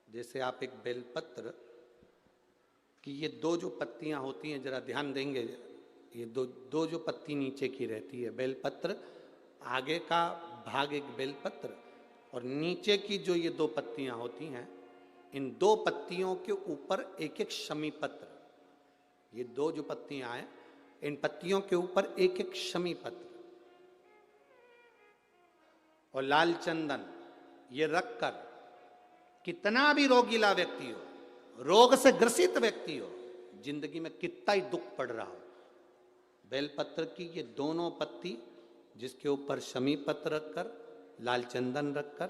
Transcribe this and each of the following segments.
जैसे आप एक बेलपत्र की ये दो जो पत्तियां होती हैं, जरा ध्यान देंगे, ये दो दो जो पत्ती नीचे की रहती है बेलपत्र, आगे का भाग एक बेलपत्र और नीचे की जो ये दो पत्तियां होती हैं, इन दो पत्तियों के ऊपर एक एक शमी पत्र। ये दो जो पत्तियां हैं, इन पत्तियों के ऊपर एक एक शमी पत्र और लाल चंदन ये रखकर कितना भी रोगीला व्यक्ति हो, रोग से ग्रसित व्यक्ति हो, जिंदगी में कितना ही दुख पड़ रहा हो, बेलपत्र की ये दोनों पत्ती जिसके ऊपर शमी पत्र रखकर, लाल चंदन रखकर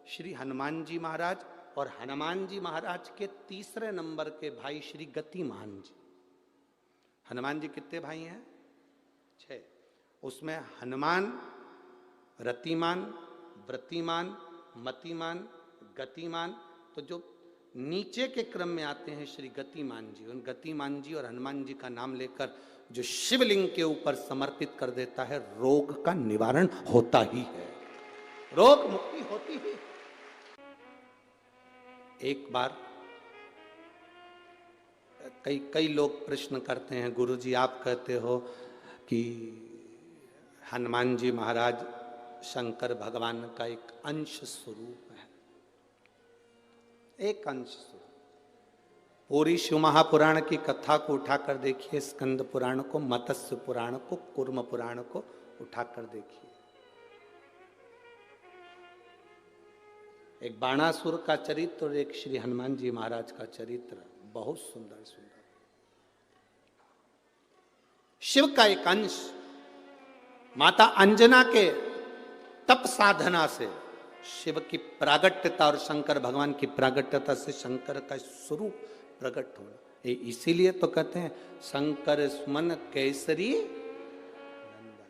श्री हनुमान जी महाराज और हनुमान जी महाराज के तीसरे नंबर के भाई श्री गतिमान जी। हनुमान जी कितने भाई हैं? 6। उसमें हनुमान, रतिमान, व्रतिमान, मतिमान, गतिमान, तो जो नीचे के क्रम में आते हैं श्री गतिमान जी, उन गतिमान जी और हनुमान जी का नाम लेकर जो शिवलिंग के ऊपर समर्पित कर देता है, रोग का निवारण होता ही है, रोग मुक्ति होती ही। एक बार कई लोग प्रश्न करते हैं, गुरुजी आप कहते हो कि हनुमान जी महाराज शंकर भगवान का एक अंश स्वरूप है, एक अंश स्वरूप। पूरी शिव महापुराण की कथा को उठाकर देखिए, स्कंद पुराण को, मत्स्य पुराण को, कूर्म पुराण को उठाकर देखिए। एक बाणासुर का चरित्र और एक श्री हनुमान जी महाराज का चरित्र, बहुत सुंदर सुंदर। शिव का एक अंश माता अंजना के तप साधना से शिव की प्रागट्यता और शंकर भगवान की प्रागट्यता से शंकर का स्वरूप प्रकट होना। इसीलिए तो कहते हैं शंकर सुमन केसरी नंदन।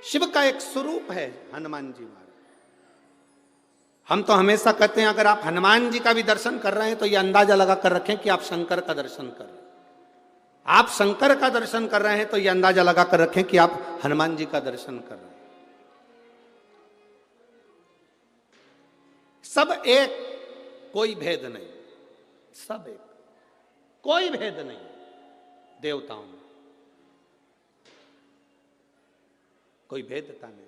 शिव का एक स्वरूप है हनुमान जी महाराज। हम तो हमेशा कहते हैं अगर आप हनुमान जी का भी दर्शन कर रहे हैं तो यह अंदाजा लगा कर रखें कि आप शंकर का दर्शन कर रहे हैं। आप शंकर का दर्शन कर रहे हैं तो यह अंदाजा लगा कर रखें कि आप हनुमान जी का दर्शन कर रहे हैं। सब एक, कोई भेद नहीं, सब एक, कोई भेद नहीं देवताओं में, कोई भेदता नहीं,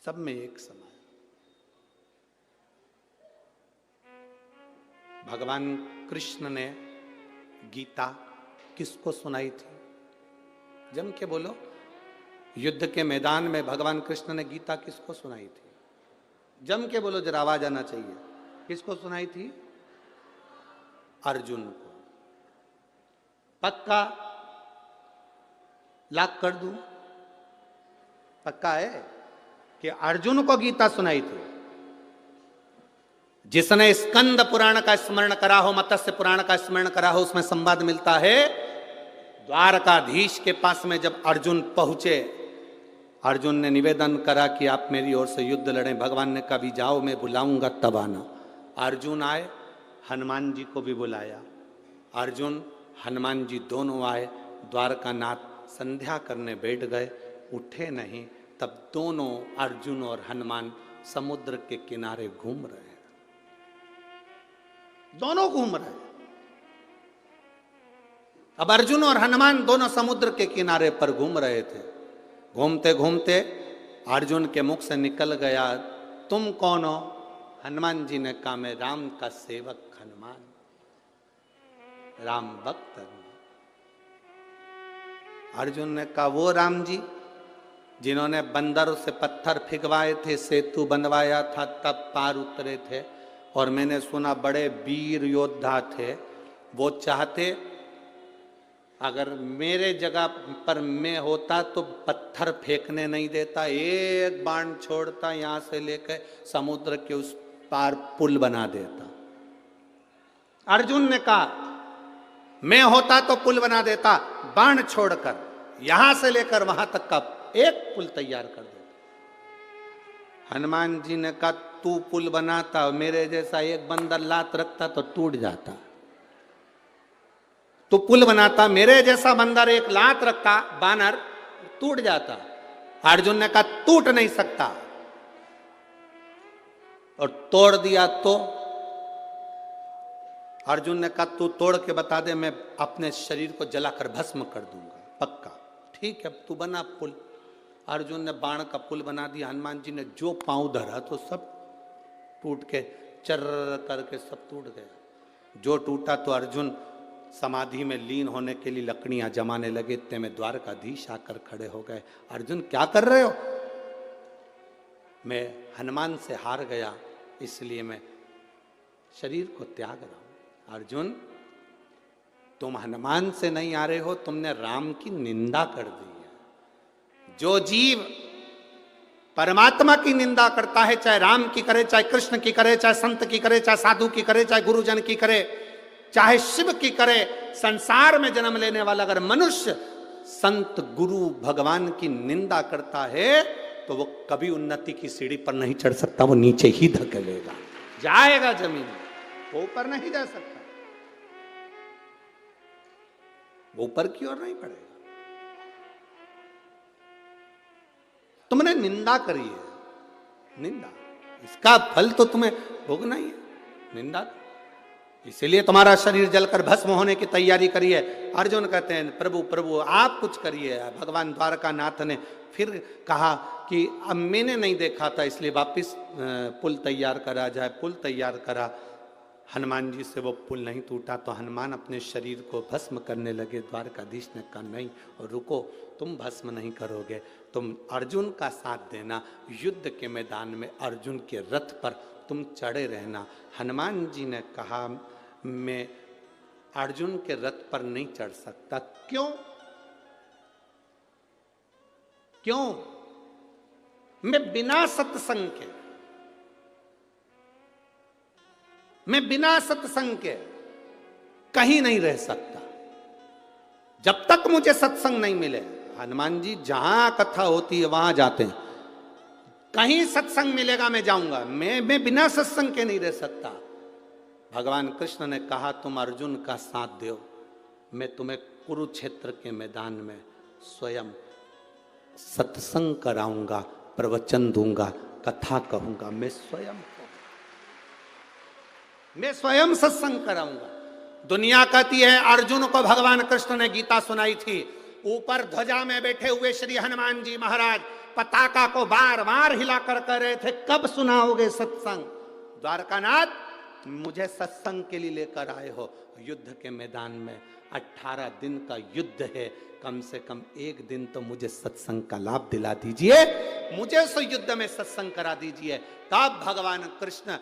सब में एक समान। भगवान कृष्ण ने गीता किसको सुनाई थी? जम के बोलो, युद्ध के मैदान में भगवान कृष्ण ने गीता किसको सुनाई थी? जम के बोलो, जरा आवाज आना चाहिए। किसको सुनाई थी? अर्जुन को। पक्का लाख कर दूं? पक्का है कि अर्जुन को गीता सुनाई थी। जिसने स्कंद पुराण का स्मरण करा हो, मत्स्य पुराण का स्मरण करा हो, उसमें संवाद मिलता है द्वारकाधीश के पास में जब अर्जुन पहुंचे, अर्जुन ने निवेदन करा कि आप मेरी ओर से युद्ध लड़ें। भगवान ने कभी जाओ, मैं बुलाऊंगा तब आना। अर्जुन आए, हनुमान जी को भी बुलाया। अर्जुन हनुमान जी दोनों आए, द्वारकानाथ संध्या करने बैठ गए, उठे नहीं। तब दोनों अर्जुन और हनुमान समुद्र के किनारे घूम रहे हैं, दोनों घूम रहे हैं। अब अर्जुन और हनुमान दोनों समुद्र के किनारे पर घूम रहे थे। घूमते घूमते अर्जुन के मुख से निकल गया, तुम कौन हो? हनुमान जी ने कहा, मैं राम का सेवक हनुमान, राम भक्त हूं। अर्जुन ने कहा, वो राम जी जिन्होंने बंदरों से पत्थर फिकवाए थे, सेतु बनवाया था, तब पार उतरे थे, और मैंने सुना बड़े वीर योद्धा थे, वो चाहते अगर मेरे जगह पर मैं होता तो पत्थर फेंकने नहीं देता, एक बाण छोड़ता, यहां से लेकर समुद्र के उस पार पुल बना देता। अर्जुन ने कहा, मैं होता तो पुल बना देता, बाण छोड़कर यहां से लेकर वहां तक का एक पुल तैयार कर देता। हनुमान जी ने कहा, तू पुल बनाता, मेरे जैसा एक बंदर लात रखता तो टूट जाता। तू पुल बनाता, मेरे जैसा बंदर एक लात रखता, बानर, टूट जाता। अर्जुन ने कहा टूट नहीं सकता, और तोड़ दिया तो अर्जुन ने कहा तू तोड़ के बता दे, मैं अपने शरीर को जलाकर भस्म कर दूंगा, पक्का। ठीक है, तू बना पुल। अर्जुन ने बाण का पुल बना दिया। हनुमान जी ने जो पांव धरा तो सब टूट के चर्र करके सब टूट गया। जो टूटा तो अर्जुन समाधि में लीन होने के लिए लकड़ियां जमाने लगे। इतने में द्वारकाधीश आकर खड़े हो गए। अर्जुन क्या कर रहे हो? मैं हनुमान से हार गया, इसलिए मैं शरीर को त्याग रहा हूं। अर्जुन, तुम हनुमान से नहीं आ रहे हो, तुमने राम की निंदा कर दी है। जो जीव परमात्मा की निंदा करता है, चाहे राम की करे, चाहे कृष्ण की करे, चाहे संत की करे, चाहे साधु की करे, चाहे गुरुजन की करे, चाहे शिव की करे, संसार में जन्म लेने वाला अगर मनुष्य संत गुरु भगवान की निंदा करता है तो वो कभी उन्नति की सीढ़ी पर नहीं चढ़ सकता, वो नीचे ही धकेलेगा, जाएगा जमीन, वो ऊपर नहीं जा सकता, वो ऊपर की ओर नहीं बढ़ेगा। तुमने निंदा करी है, निंदा, इसका फल तो तुम्हें भोगना ही है, निंदा। इसीलिए तुम्हारा शरीर जलकर भस्म होने की तैयारी करी है। अर्जुन कहते हैं प्रभु प्रभु आप कुछ करिए। भगवान द्वारकानाथ ने फिर कहा कि अब मैंने नहीं देखा था, इसलिए वापिस पुल तैयार करा जाए। पुल तैयार करा, हनुमान जी से वो पुल नहीं टूटा तो हनुमान अपने शरीर को भस्म करने लगे। द्वारकाधीश ने कहा नहीं, और रुको, तुम भस्म नहीं करोगे, तुम अर्जुन का साथ देना, युद्ध के मैदान में अर्जुन के रथ पर तुम चढ़े रहना। हनुमान जी ने कहा मैं अर्जुन के रथ पर नहीं चढ़ सकता। क्यों? क्यों? मैं बिना सत्संग के, मैं बिना सत्संग के कहीं नहीं रह सकता। जब तक मुझे सत्संग नहीं मिले, हनुमान जी जहां कथा होती है वहां जाते हैं, कहीं सत्संग मिलेगा मैं जाऊंगा, मैं बिना सत्संग के नहीं रह सकता। भगवान कृष्ण ने कहा तुम अर्जुन का साथ दो, मैं तुम्हें कुरुक्षेत्र के मैदान में स्वयं सत्संग कराऊंगा, प्रवचन दूंगा, कथा कहूंगा, मैं स्वयं सत्संग कराऊंगा। दुनिया कहती है अर्जुन को भगवान कृष्ण ने गीता सुनाई थी। ऊपर ध्वजा में बैठे हुए श्री हनुमान जी महाराज पताका को बार बार हिलाकर कह रहे थे कब सुनाओगे सत्संग। द्वारकानाथ, मुझे सत्संग के लिए लेकर आए हो। युद्ध के मैदान में 18 दिन का युद्ध है, कम से कम एक दिन तो मुझे सत्संग का लाभ दिला दीजिए, मुझे उस युद्ध में सत्संग करा दीजिए। तब भगवान कृष्ण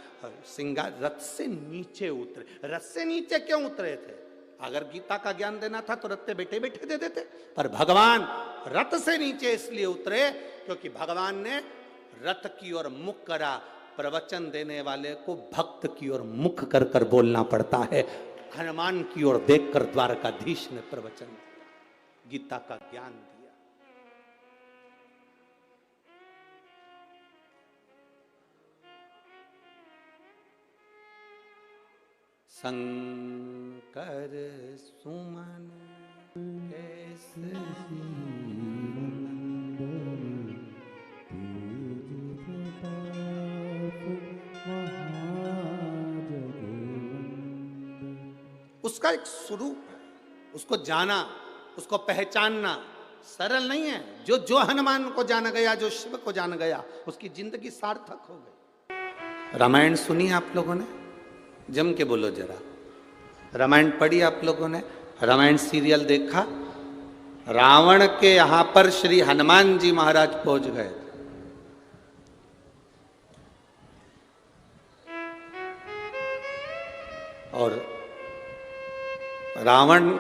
सिंगार रथ से नीचे उतरे। रथ से नीचे क्यों उतरे थे? अगर गीता का ज्ञान देना था तो रथ पे बैठे बैठे दे देते, पर भगवान रथ से नीचे इसलिए उतरे क्योंकि भगवान ने रथ की ओर मुख करा। प्रवचन देने वाले को भक्त की ओर मुख कर कर बोलना पड़ता है। हनुमान की ओर देखकर द्वारकाधीश ने प्रवचन दिया, गीता का ज्ञान दिया। शंकर सुमन उसका एक स्वरूप है, उसको जाना, उसको पहचानना सरल नहीं है। जो हनुमान को जान गया, जो शिव को जान गया, उसकी जिंदगी सार्थक हो गई। रामायण सुनी आप लोगों ने? जम के बोलो जरा। रामायण पढ़ी आप लोगों ने? रामायण सीरियल देखा? रावण के यहां पर श्री हनुमान जी महाराज पहुंच गए। और रावण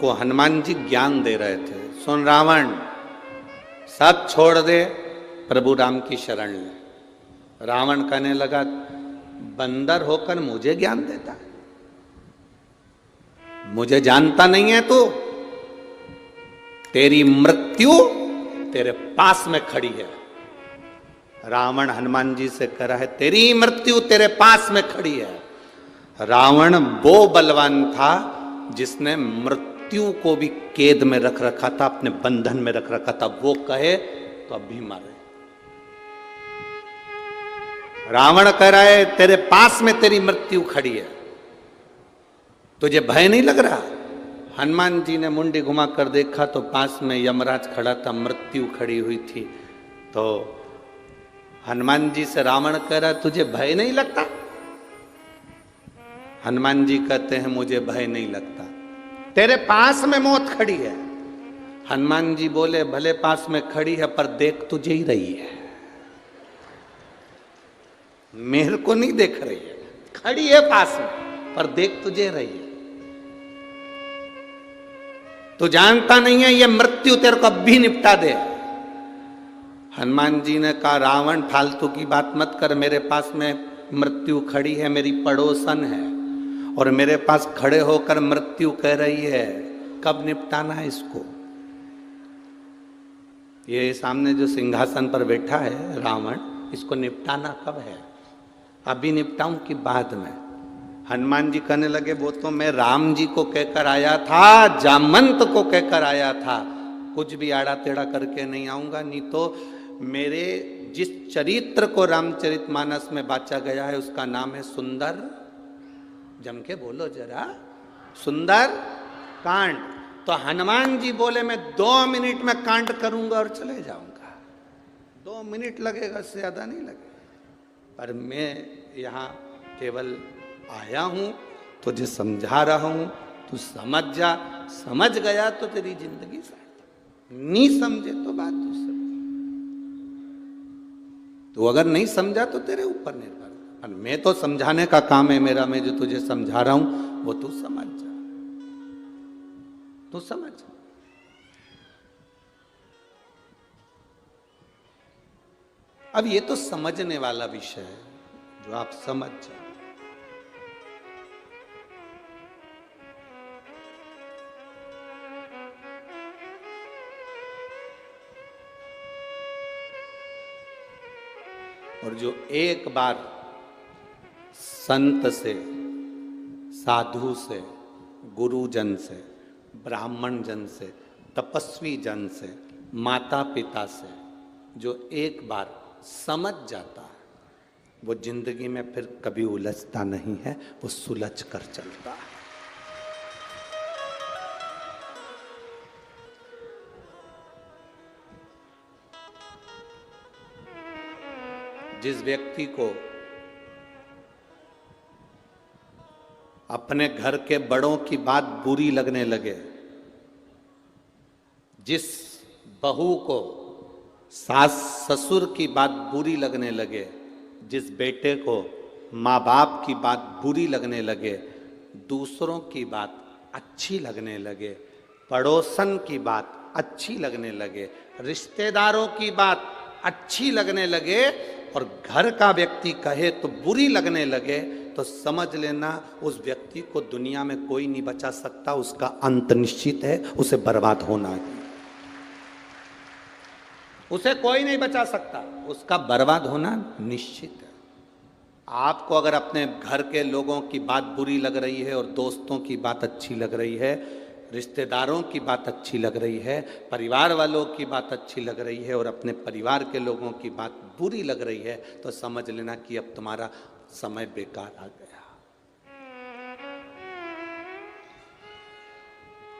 को हनुमान जी ज्ञान दे रहे थे, सुन रावण, सब छोड़ दे, प्रभु राम की शरण ले। रावण कहने लगा बंदर होकर मुझे ज्ञान देता है, मुझे जानता नहीं है तू, तेरी मृत्यु तेरे पास में खड़ी है। रावण हनुमान जी से कह रहा है तेरी मृत्यु तेरे पास में खड़ी है। रावण वो बलवान था जिसने मृत्यु को भी कैद में रख रखा था, अपने बंधन में रख रखा था। वो कहे तो अब भी मारे। रावण कह रहा है तेरे पास में तेरी मृत्यु खड़ी है, तुझे भय नहीं लग रहा? हनुमान जी ने मुंडी घुमा कर देखा तो पास में यमराज खड़ा था, मृत्यु खड़ी हुई थी। तो हनुमान जी से रावण कह रहा तुझे भय नहीं लगता? हनुमान जी कहते हैं मुझे भय नहीं लगता, तेरे पास में मौत खड़ी है। हनुमान जी बोले भले पास में खड़ी है पर देख तुझे ही रही है, मेरे को नहीं देख रही है, खड़ी है पास में पर देख तुझे रही है। तू जानता नहीं है ये मृत्यु तेरे को अब भी निपटा दे। हनुमान जी ने कहा रावण फालतू की बात मत कर, मेरे पास में मृत्यु खड़ी है, मेरी पड़ोसन है और मेरे पास खड़े होकर मृत्यु कह रही है कब निपटाना है इसको। ये सामने जो सिंहासन पर बैठा है रावण, इसको निपटाना कब है? अभी निपटाऊं कि बाद में? हनुमान जी कहने लगे वो तो मैं राम जी को कहकर आया था, जामंत को कहकर आया था, कुछ भी आड़ा टेढ़ा करके नहीं आऊंगा। नहीं तो मेरे जिस चरित्र को रामचरितमानस में बांचा गया है उसका नाम है सुंदर, जम के बोलो जरा, सुंदर कांड। तो हनुमान जी बोले मैं 2 मिनट में कांड करूंगा और चले जाऊंगा। 2 मिनट लगेगा, इससे ज्यादा नहीं लगेगा। पर मैं यहाँ केवल आया हूं, तुझे समझा रहा हूं, तू समझ जा। समझ गया तो तेरी जिंदगी सार्थक, नहीं समझे तो बात दूसरी। तो अगर नहीं समझा तो तेरे ऊपर निर्भर, पर मैं तो समझाने का काम है मेरा। मैं जो तुझे समझा रहा हूं वो तू समझ जा, तू समझ। अब ये तो समझने वाला विषय है जो आप समझ जाओ। और जो एक बार संत से, साधु से, गुरुजन से, ब्राह्मण जन से, तपस्वी जन से, माता पिता से जो एक बार समझ जाता है वो जिंदगी में फिर कभी उलझता नहीं है, वो सुलझ कर चलता है। जिस व्यक्ति को अपने घर के बड़ों की बात बुरी लगने लगे, जिस बहू को सास ससुर की बात बुरी लगने लगे, जिस बेटे को माँ बाप की बात बुरी लगने लगे, दूसरों की बात अच्छी लगने लगे, पड़ोसन की बात अच्छी लगने लगे, रिश्तेदारों की बात अच्छी लगने लगे और घर का व्यक्ति कहे तो बुरी लगने लगे, तो समझ लेना उस व्यक्ति को दुनिया में कोई नहीं बचा सकता। उसका अंत निश्चित है, उसे बर्बाद होना है, उसे कोई नहीं बचा सकता, उसका बर्बाद होना निश्चित है। आपको अगर अपने घर के लोगों की बात बुरी लग रही है और दोस्तों की बात अच्छी लग रही है, रिश्तेदारों की बात अच्छी लग रही है, परिवार वालों की बात अच्छी लग रही है और अपने परिवार के लोगों की बात बुरी लग रही है, तो समझ लेना कि अब तुम्हारा समय बेकार आ गया।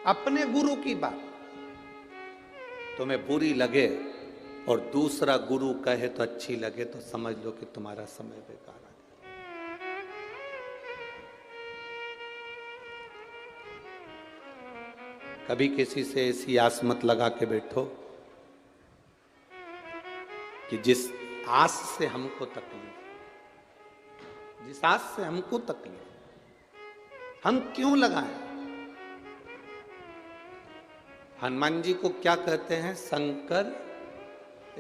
अपने गुरु की बात तुम्हें बुरी लगे और दूसरा गुरु कहे तो अच्छी लगे, तो समझ लो कि तुम्हारा समय बेकार आ गया। कभी किसी से ऐसी आस मत लगा के बैठो कि जिस आस से हमको तकलीफ, जिस आस से हमको तकलीफ, हम क्यों लगाएं? हनुमान जी को क्या कहते हैं? शंकर।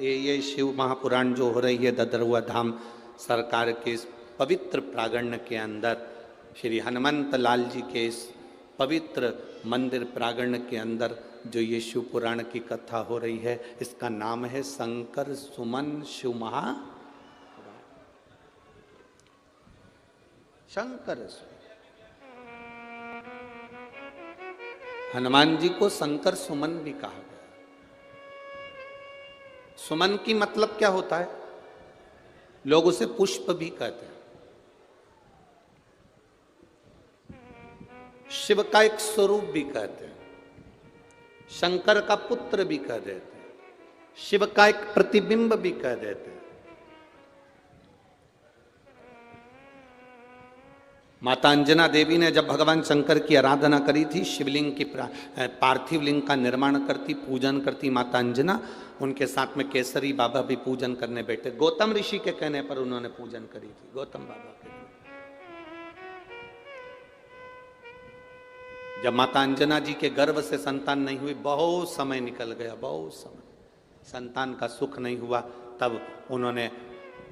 ये शिव महापुराण जो हो रही है ददरुआ धाम सरकार के इस पवित्र प्रांगण के अंदर, श्री हनुमंत लाल जी के इस पवित्र मंदिर प्रांगण के अंदर जो ये शिव पुराण की कथा हो रही है, इसका नाम है शंकर सुमन शिव महापुराण। शंकर हनुमान जी को शंकर सुमन भी कहा गया। सुमन की मतलब क्या होता है? लोग उसे पुष्प भी कहते हैं। शिव का एक स्वरूप भी कहते हैं, शंकर का पुत्र भी कह देते हैं, शिव का एक प्रतिबिंब भी कह देते हैं। माता अंजना देवी ने जब भगवान शंकर की आराधना करी थी, शिवलिंग की पार्थिव लिंग का निर्माण करती, पूजन करती माता अंजना, उनके साथ में केसरी बाबा भी पूजन करने बैठे। गौतम ऋषि के कहने पर उन्होंने पूजन करी थी, गौतम बाबा के। जब माता अंजना जी के गर्भ से संतान नहीं हुई, बहुत समय निकल गया, बहुत समय संतान का सुख नहीं हुआ, तब उन्होंने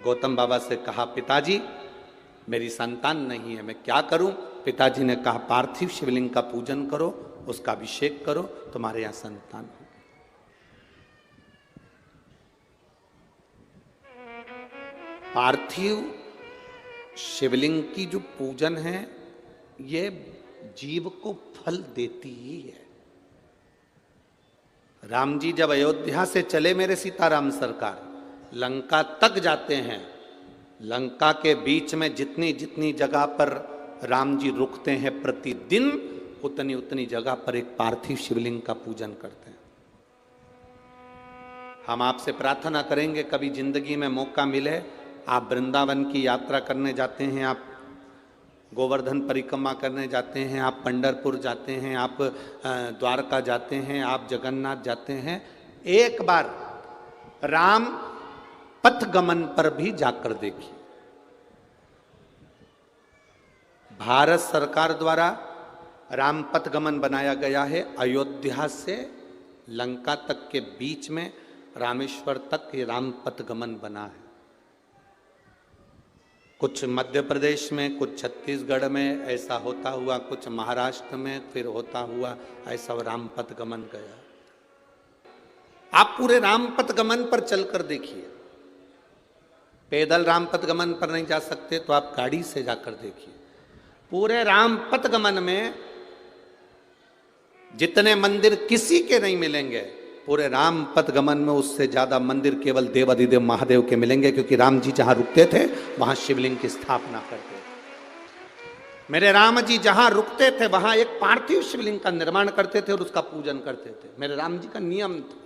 गौतम बाबा से कहा, पिताजी मेरी संतान नहीं है, मैं क्या करूं? पिताजी ने कहा, पार्थिव शिवलिंग का पूजन करो, उसका अभिषेक करो, तुम्हारे यहां संतान हो। पार्थिव शिवलिंग की जो पूजन है, ये जीव को फल देती ही है। राम जी जब अयोध्या से चले, मेरे सीताराम सरकार, लंका तक जाते हैं, लंका के बीच में जितनी जितनी जगह पर राम जी रुकते हैं प्रतिदिन, उतनी उतनी जगह पर एक पार्थिव शिवलिंग का पूजन करते हैं। हम आपसे प्रार्थना करेंगे, कभी जिंदगी में मौका मिले, आप वृंदावन की यात्रा करने जाते हैं, आप गोवर्धन परिक्रमा करने जाते हैं, आप पंढरपुर जाते हैं, आप द्वारका जाते हैं, आप जगन्नाथ जाते हैं, एक बार राम पथ गमन पर भी जाकर देखिए। भारत सरकार द्वारा राम पथ गमन बनाया गया है। अयोध्या से लंका तक के बीच में रामेश्वर तक ये राम पथ गमन बना है। कुछ मध्य प्रदेश में, कुछ छत्तीसगढ़ में ऐसा होता हुआ, कुछ महाराष्ट्र में फिर होता हुआ ऐसा राम पथ गमन गया। आप पूरे राम पथ गमन पर चलकर देखिए। पैदल राम पथ गमन पर नहीं जा सकते तो आप गाड़ी से जाकर देखिए। पूरे राम पथ गमन में जितने मंदिर किसी के नहीं मिलेंगे, पूरे राम पथ गमन में उससे ज्यादा मंदिर केवल देवाधिदेव महादेव के मिलेंगे, क्योंकि राम जी जहां रुकते थे वहां शिवलिंग की स्थापना करते थे। मेरे राम जी जहां रुकते थे वहां एक पार्थिव शिवलिंग का निर्माण करते थे और उसका पूजन करते थे। मेरे राम जी का नियम था,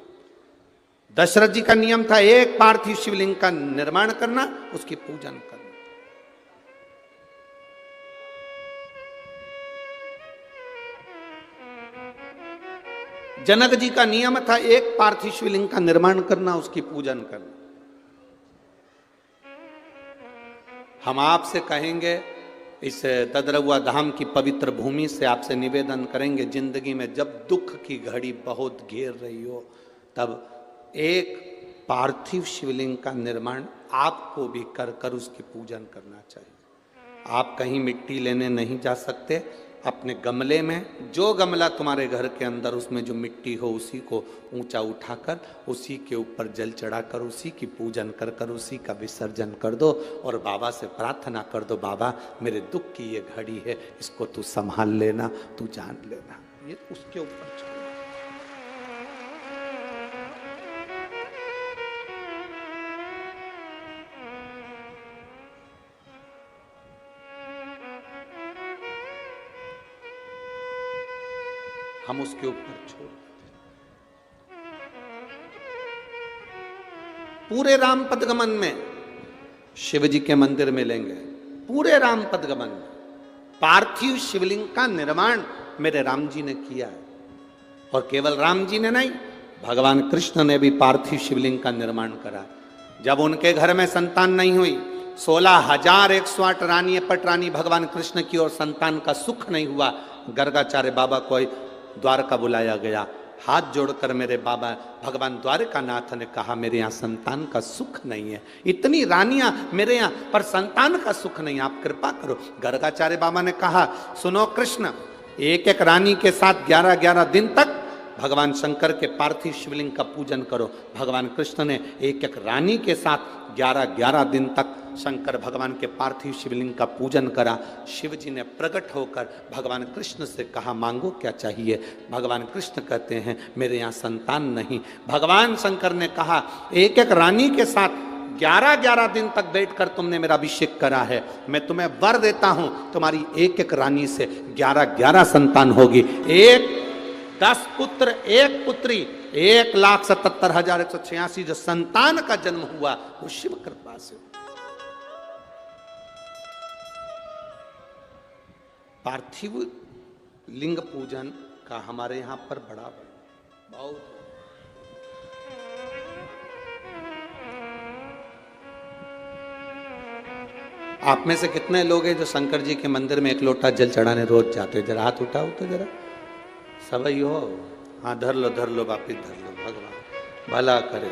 दशरथ जी का नियम था, एक पार्थिव शिवलिंग का निर्माण करना, उसकी पूजन करना। जनक जी का नियम था, एक पार्थिव शिवलिंग का निर्माण करना, उसकी पूजन करना। हम आपसे कहेंगे, इस ददरउआ धाम की पवित्र भूमि से आपसे निवेदन करेंगे, जिंदगी में जब दुख की घड़ी बहुत घेर रही हो, तब एक पार्थिव शिवलिंग का निर्माण आपको भी कर कर उसकी पूजन करना चाहिए। आप कहीं मिट्टी लेने नहीं जा सकते, अपने गमले में, जो गमला तुम्हारे घर के अंदर उसमें जो मिट्टी हो उसी को ऊंचा उठाकर उसी के ऊपर जल चढ़ाकर उसी की पूजन कर कर उसी का विसर्जन कर दो और बाबा से प्रार्थना कर दो, बाबा मेरे दुख की ये घड़ी है, इसको तू संभाल लेना, तू जान लेना। ये उसके ऊपर छोड़। हम उसके ऊपर छोड़ देते। पूरे राम पथगमन में शिव जी के मंदिर मिलेंगे। पूरे राम पथगमन में पार्थिव शिवलिंग का निर्माण मेरे राम जी ने किया है। और केवल राम जी ने नहीं, भगवान कृष्ण ने भी पार्थिव शिवलिंग का निर्माण करा। जब उनके घर में संतान नहीं हुई, 16,108 रानी पटरानी भगवान कृष्ण की और संतान का सुख नहीं हुआ, गर्गाचार्य बाबा को द्वारका बुलाया गया। हाथ जोड़कर मेरे बाबा भगवान द्वारकानाथ ने कहा, मेरे यहाँ संतान का सुख नहीं है, इतनी रानियां मेरे यहाँ पर संतान का सुख नहीं, आप कृपा करो। गर्गाचार्य बाबा ने कहा, सुनो कृष्ण, एक एक रानी के साथ 11-11 दिन तक भगवान शंकर के पार्थिव शिवलिंग का पूजन करो। भगवान कृष्ण ने एक एक रानी के साथ 11-11 दिन तक शंकर भगवान के पार्थिव शिवलिंग का पूजन करा। शिव जी ने प्रकट होकर भगवान कृष्ण से कहा, मांगो क्या चाहिए। भगवान कृष्ण कहते हैं, मेरे यहाँ संतान नहीं। भगवान शंकर ने कहा, एक एक रानी के साथ 11-11 दिन तक बैठकर तुमने मेरा अभिषेक करा है, मैं तुम्हें वर देता हूं, तुम्हारी एक एक रानी से 11-11 संतान होगी। 10 पुत्र 1 पुत्री, 1,77,186 जो संतान का जन्म हुआ वो शिव कृपा से। पार्थिव लिंग पूजन का हमारे यहां पर बड़ा बहुत। आप में से कितने लोग हैं जो शंकर जी के मंदिर में 1 लोटा जल चढ़ाने रोज जाते? जरा हाथ उठाओ तो जरा, सब ही हो। हाँ, धर लो वापिस धर लो। भगवान भला करे,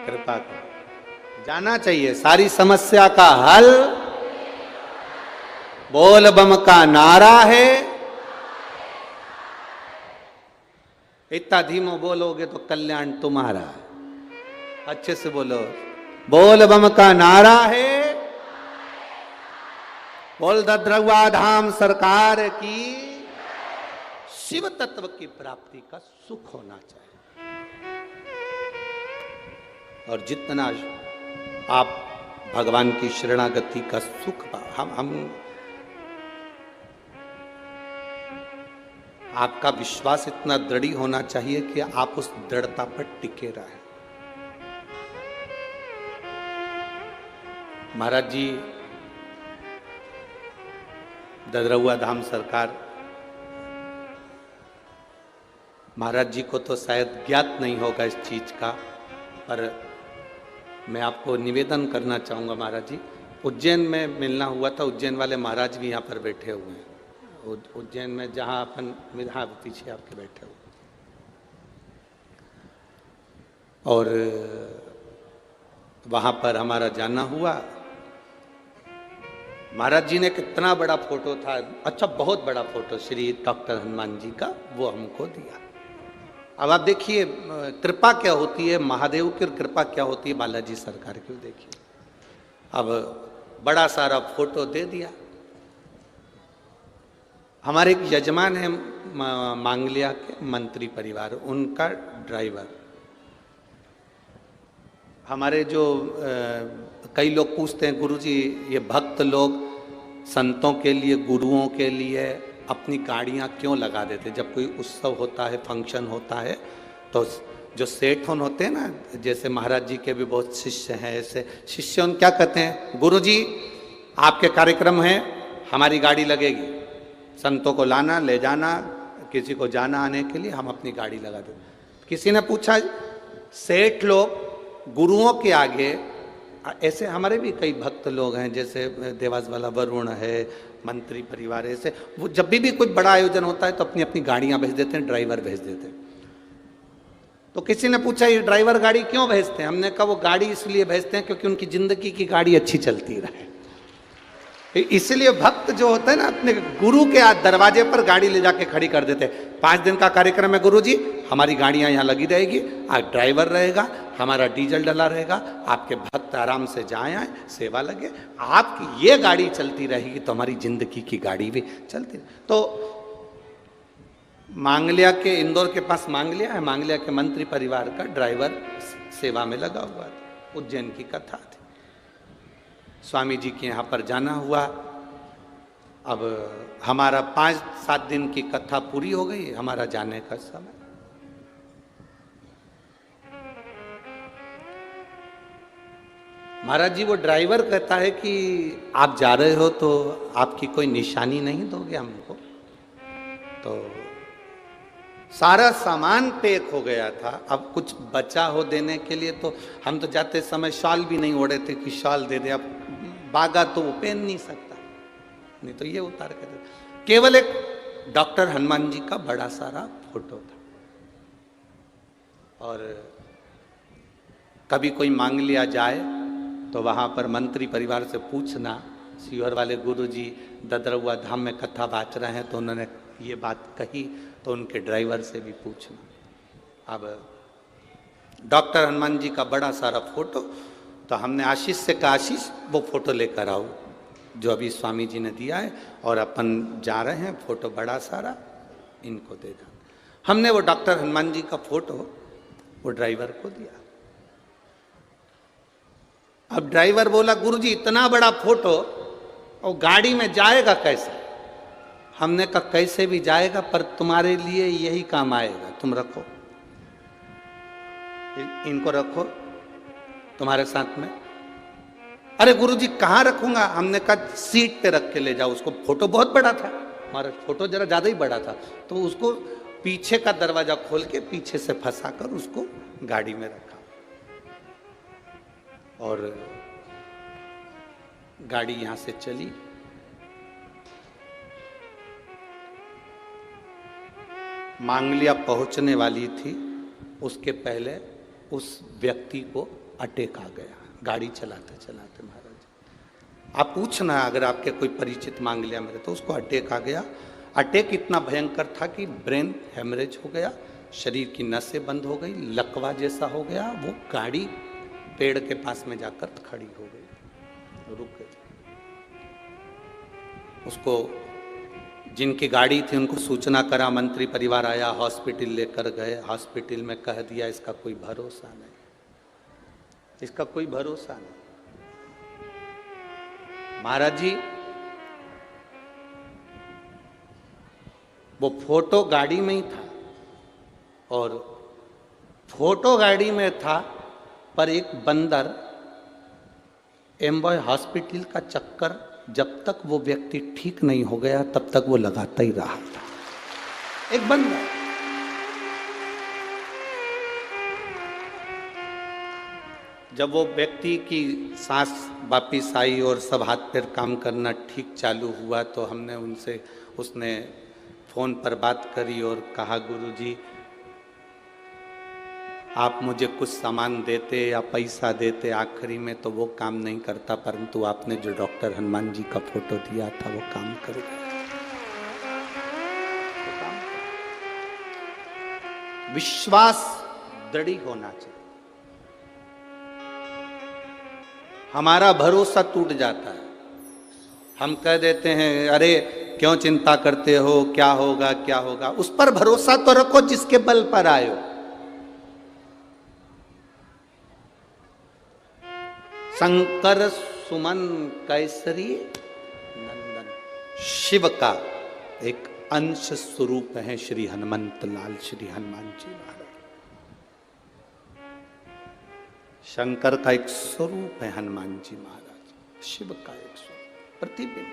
कृपा करे, जाना चाहिए। सारी समस्या का हल बोल बम का नारा है। इतना धीमो बोलोगे तो कल्याण तुम्हारा है। अच्छे से बोलो, बोल बम का नारा है। बोल दद्रवा धाम सरकार की। शिव तत्व की प्राप्ति का सुख होना चाहिए। और जितना आप भगवान की शरणागति का सुख हम आपका विश्वास इतना दृढ़ होना चाहिए कि आप उस दृढ़ता पर टिके रहें। महाराज जी ददरहुआ धाम सरकार, महाराज जी को तो शायद ज्ञात नहीं होगा इस चीज का, पर मैं आपको निवेदन करना चाहूंगा। महाराज जी उज्जैन में मिलना हुआ था। उज्जैन वाले महाराज भी यहाँ पर बैठे हुए हैं। उज्जैन में जहाँ अपन, हाँ पीछे आपके बैठे हुए। और वहाँ पर हमारा जाना हुआ। महाराज जी ने कितना बड़ा फोटो था, अच्छा बहुत बड़ा फोटो श्री डॉक्टर हनुमान जी का, वो हमको दिया। अब आप देखिए कृपा क्या होती है, महादेव की कृपा क्या होती है, बालाजी सरकार की देखिए। अब बड़ा सारा फोटो दे दिया। हमारे एक यजमान है मांगलिया के मंत्री परिवार, उनका ड्राइवर। हमारे जो कई लोग पूछते हैं, गुरुजी ये भक्त लोग संतों के लिए, गुरुओं के लिए अपनी गाड़ियां क्यों लगा देते? जब कोई उत्सव होता है, फंक्शन होता है, तो जो सेठ होते हैं ना, जैसे महाराज जी के भी बहुत शिष्य हैं, ऐसे शिष्य उन क्या कहते हैं, गुरुजी आपके कार्यक्रम है, हमारी गाड़ी लगेगी, संतों को लाना ले जाना, किसी को जाना आने के लिए हम अपनी गाड़ी लगा देते। किसी ने पूछा, सेठ लोग गुरुओं के आगे, ऐसे हमारे भी कई भक्त लोग हैं, जैसे देवास वाला वरुण है, मंत्री परिवार, ऐसे वो जब भी कोई बड़ा आयोजन होता है तो अपनी अपनी गाड़ियां भेज देते हैं, ड्राइवर भेज देते हैं। तो किसी ने पूछा ये ड्राइवर गाड़ी क्यों भेजते हैं? हमने कहा वो गाड़ी इसलिए भेजते हैं क्योंकि उनकी जिंदगी की गाड़ी अच्छी चलती रहे। इसलिए भक्त जो होता है ना, अपने गुरु के दरवाजे पर गाड़ी ले जाके खड़ी कर देते हैं। 5 दिन का कार्यक्रम है गुरुजी, हमारी गाड़ियां यहाँ लगी रहेगी, आज ड्राइवर रहेगा, हमारा डीजल डला रहेगा, आपके भक्त आराम से जाए आए, सेवा लगे, आपकी ये गाड़ी चलती रहेगी तो हमारी जिंदगी की गाड़ी भी चलती। तो मांगलिया के, इंदौर के पास मांगलिया है, मांगलिया के मंत्री परिवार का ड्राइवर सेवा में लगा हुआ था। उज्जैन की कथा थी, स्वामी जी के यहाँ पर जाना हुआ। अब हमारा 5-7 दिन की कथा पूरी हो गई, हमारा जाने का समय। महाराज जी वो ड्राइवर कहता है कि आप जा रहे हो तो आपकी कोई निशानी नहीं दोगे हमको? तो सारा सामान पैक हो गया था, अब कुछ बचा हो देने के लिए, तो हम तो जाते समय शॉल भी नहीं ओढ़े थे कि शॉल दे दे। अब बागा तो वो पहन नहीं सकता, नहीं तो ये उतार के दे। केवल एक डॉक्टर हनुमान जी का बड़ा सारा फोटो था। और कभी कोई मांग लिया जाए तो वहां पर मंत्री परिवार से पूछना, सीहोर वाले गुरुजी ददरहुआ धाम में कथा बाँच रहे हैं, तो उन्होंने ये बात कही तो उनके ड्राइवर से भी पूछना। अब डॉक्टर हनुमान जी का बड़ा सारा फोटो, तो हमने आशीष से कहा, आशीष वो फोटो लेकर आओ जो अभी स्वामी जी ने दिया है, और अपन जा रहे हैं, फोटो बड़ा सारा इनको दे दो। हमने वो डॉक्टर हनुमान जी का फोटो वो ड्राइवर को दिया। अब ड्राइवर बोला, गुरुजी इतना बड़ा फोटो और गाड़ी में जाएगा कैसे? हमने कहा कैसे भी जाएगा, पर तुम्हारे लिए यही काम आएगा, तुम रखो, इनको रखो तुम्हारे साथ में। अरे गुरुजी कहाँ रखूंगा? हमने कहा सीट पे रख के ले जाओ उसको। फोटो बहुत बड़ा था, हमारा फोटो जरा ज्यादा ही बड़ा था, तो उसको पीछे का दरवाजा खोल के पीछे से फंसा कर उसको गाड़ी में रखा, और गाड़ी यहां से चली। मांगलिया पहुंचने वाली थी, उसके पहले उस व्यक्ति को अटैक आ गया गाड़ी चलाते चलाते। महाराज आप पूछना अगर आपके कोई परिचित मांगलिया में, तो उसको अटैक आ गया। अटैक इतना भयंकर था कि ब्रेन हेमरेज हो गया, शरीर की नसें बंद हो गई, लकवा जैसा हो गया। वो गाड़ी पेड़ के पास में जाकर खड़ी हो गई, रुक गई। उसको जिनकी गाड़ी थी उनको सूचना करा, मंत्री परिवार आया, हॉस्पिटल लेकर गए। हॉस्पिटल में कह दिया इसका कोई भरोसा नहीं, इसका कोई भरोसा नहीं। महाराज जी वो फोटो गाड़ी में ही था, और फोटो गाड़ी में था, पर एक बंदर एम्बॉय हॉस्पिटल का चक्कर जब तक वो व्यक्ति ठीक नहीं हो गया तब तक वो लगाता ही रहा था। एक बंदर, जब वो व्यक्ति की सांस वापिस आई और सब हाथ पैर काम करना ठीक चालू हुआ, तो हमने उनसे, उसने फोन पर बात करी और कहा, गुरुजी आप मुझे कुछ सामान देते या पैसा देते आखिरी में तो वो काम नहीं करता, परंतु आपने जो डॉक्टर हनुमान जी का फोटो दिया था वो काम करेगा। विश्वास दृढ़ होना चाहिए। हमारा भरोसा टूट जाता है, हम कह देते हैं अरे क्यों चिंता करते हो, क्या होगा क्या होगा। उस पर भरोसा तो रखो जिसके बल पर आए हो। शंकर सुमन कैसरी नंदन, शिव का एक अंश स्वरूप है श्री हनुमंत लाल, श्री हनुमान जी महाराज। शंकर का एक स्वरूप है हनुमान जी महाराज, शिव का एक स्वरूप, प्रतिबिंब।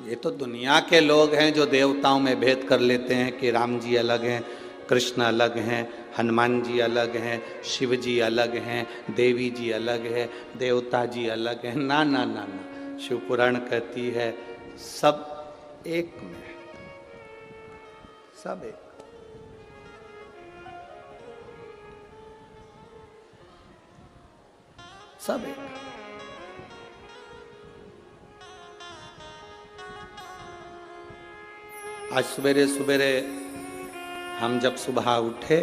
ये तो दुनिया के लोग हैं जो देवताओं में भेद कर लेते हैं कि राम जी अलग हैं, कृष्ण अलग हैं, हनुमान जी अलग हैं, शिव जी अलग हैं, देवी जी अलग है, देवता जी अलग हैं। ना ना ना ना, शिव पुराण कहती है सब एक में, सब एक। सब एक। आज सवेरे सवेरे हम जब सुबह उठे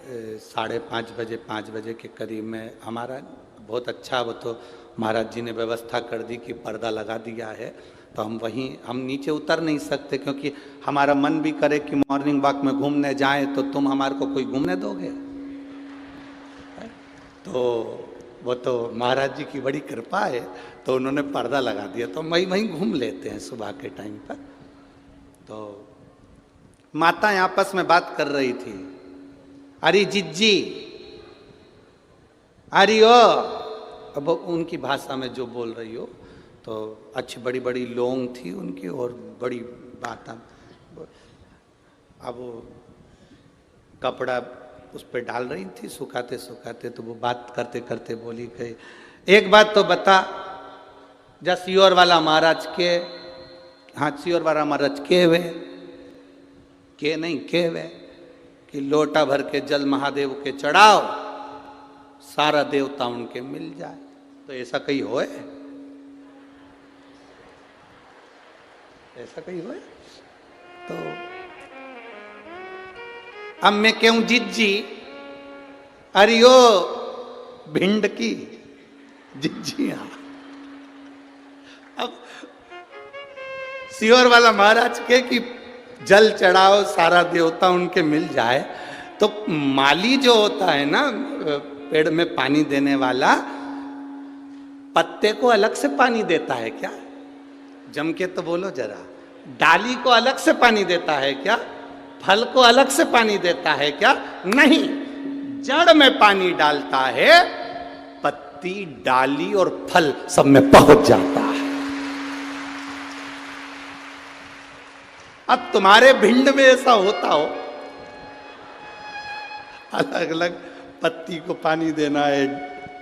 5:30 बजे, 5 बजे के करीब में, हमारा बहुत अच्छा, वो तो महाराज जी ने व्यवस्था कर दी कि पर्दा लगा दिया है, तो हम वहीं, हम नीचे उतर नहीं सकते क्योंकि हमारा मन भी करे कि मॉर्निंग वॉक में घूमने जाएं, तो तुम हमारे को कोई घूमने दोगे? तो वो तो महाराज जी की बड़ी कृपा है, तो उन्होंने पर्दा लगा दिया, तो वहीं घूम लेते हैं सुबह के टाइम पर। तो माता आपस में बात कर रही थी, अरे जिज्जी, अरे ओ, अब उनकी भाषा में जो बोल रही हो, तो अच्छी बड़ी बड़ी लोंग थी उनकी और बड़ी बात। अब वो कपड़ा उस पर डाल रही थी सुखाते सुखाते, तो वो बात करते करते बोली गई, एक बात तो बता, जा सियोर वाला महाराज के, हाँ सियोर वाला महाराज के वे, के नहीं के वे, कि लोटा भर के जल महादेव के चढ़ाओ, सारा देवता उनके मिल जाए। तो ऐसा कहीं होए? ऐसा कहीं हुआ? तो अब मैं क्यों जिज्जी, अरे ओ भिंड की जिज्जियां। अब सियोर वाला महाराज के कि जल चढ़ाओ, सारा देवता उनके मिल जाए, तो माली जो होता है ना पेड़ में पानी देने वाला, पत्ते को अलग से पानी देता है क्या? जम के तो बोलो जरा। डाली को अलग से पानी देता है क्या? फल को अलग से पानी देता है क्या? नहीं, जड़ में पानी डालता है, पत्ती, डाली और फल सब में पहुंच जाता है। अब तुम्हारे भिंड में ऐसा होता हो, अलग अलग पत्ती को पानी देना है,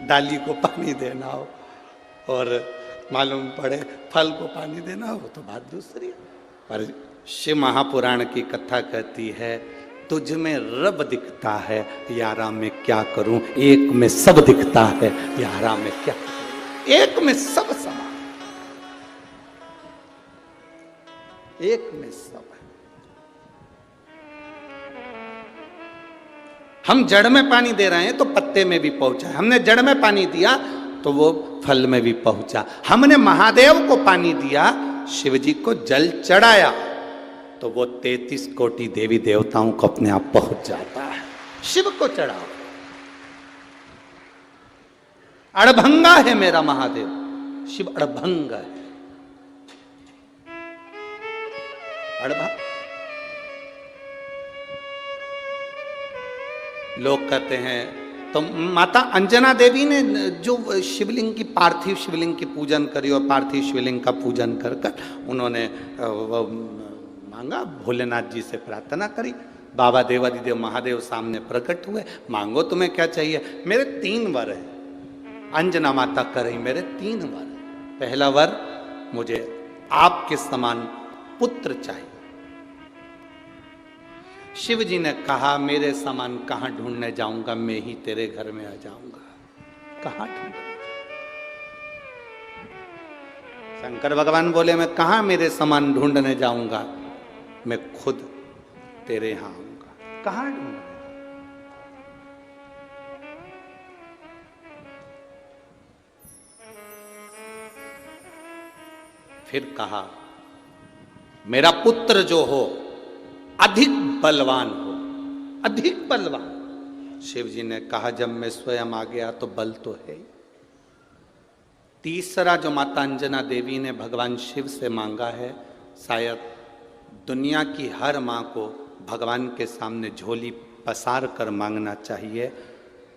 डाली को पानी देना हो, और मालूम पड़े फल को पानी देना हो, तो बात दूसरी है। पर शिव महापुराण की कथा कहती है, तुझ में रब दिखता है, यारा मैं क्या करूं, एक में सब दिखता है, यारा मैं क्या करूं। एक में सब समान, एक में सब है। हम जड़ में पानी दे रहे हैं तो पत्ते में भी पहुंचा है, हमने जड़ में पानी दिया तो वो फल में भी पहुंचा। हमने महादेव को पानी दिया, शिव जी को जल चढ़ाया, तो वो 33 कोटि देवी देवताओं को अपने आप पहुंच जाता है। शिव को चढ़ाओ, अड़भंगा है मेरा महादेव, शिव अड़भंगा है। अड़भंग लोग कहते हैं, तो माता अंजना देवी ने जो शिवलिंग की, पार्थिव शिवलिंग की पूजन करी, और पार्थिव शिवलिंग का पूजन कर कर उन्होंने मांगा, भोलेनाथ जी से प्रार्थना करी, बाबा देवादिदेव महादेव सामने प्रकट हुए, मांगो तुम्हें क्या चाहिए। मेरे 3 वर है, अंजना माता कर रही, मेरे 3 वर है। पहला वर, मुझे आपके समान पुत्र चाहिए। शिव जी ने कहा, मेरे समान कहां ढूंढने जाऊंगा, मैं ही तेरे घर में आ जाऊंगा, कहां ढूंढने। शंकर भगवान बोले, मैं कहां मेरे समान ढूंढने जाऊंगा, मैं खुद तेरे यहां आऊंगा, कहां ढूंढने। फिर कहा, मेरा पुत्र जो हो अधिक बलवान हो, अधिक बलवान। शिव जी ने कहा, जब मैं स्वयं आ गया तो बल तो है। तीसरा जो माता अंजना देवी ने भगवान शिव से मांगा है, शायद दुनिया की हर माँ को भगवान के सामने झोली पसार कर मांगना चाहिए।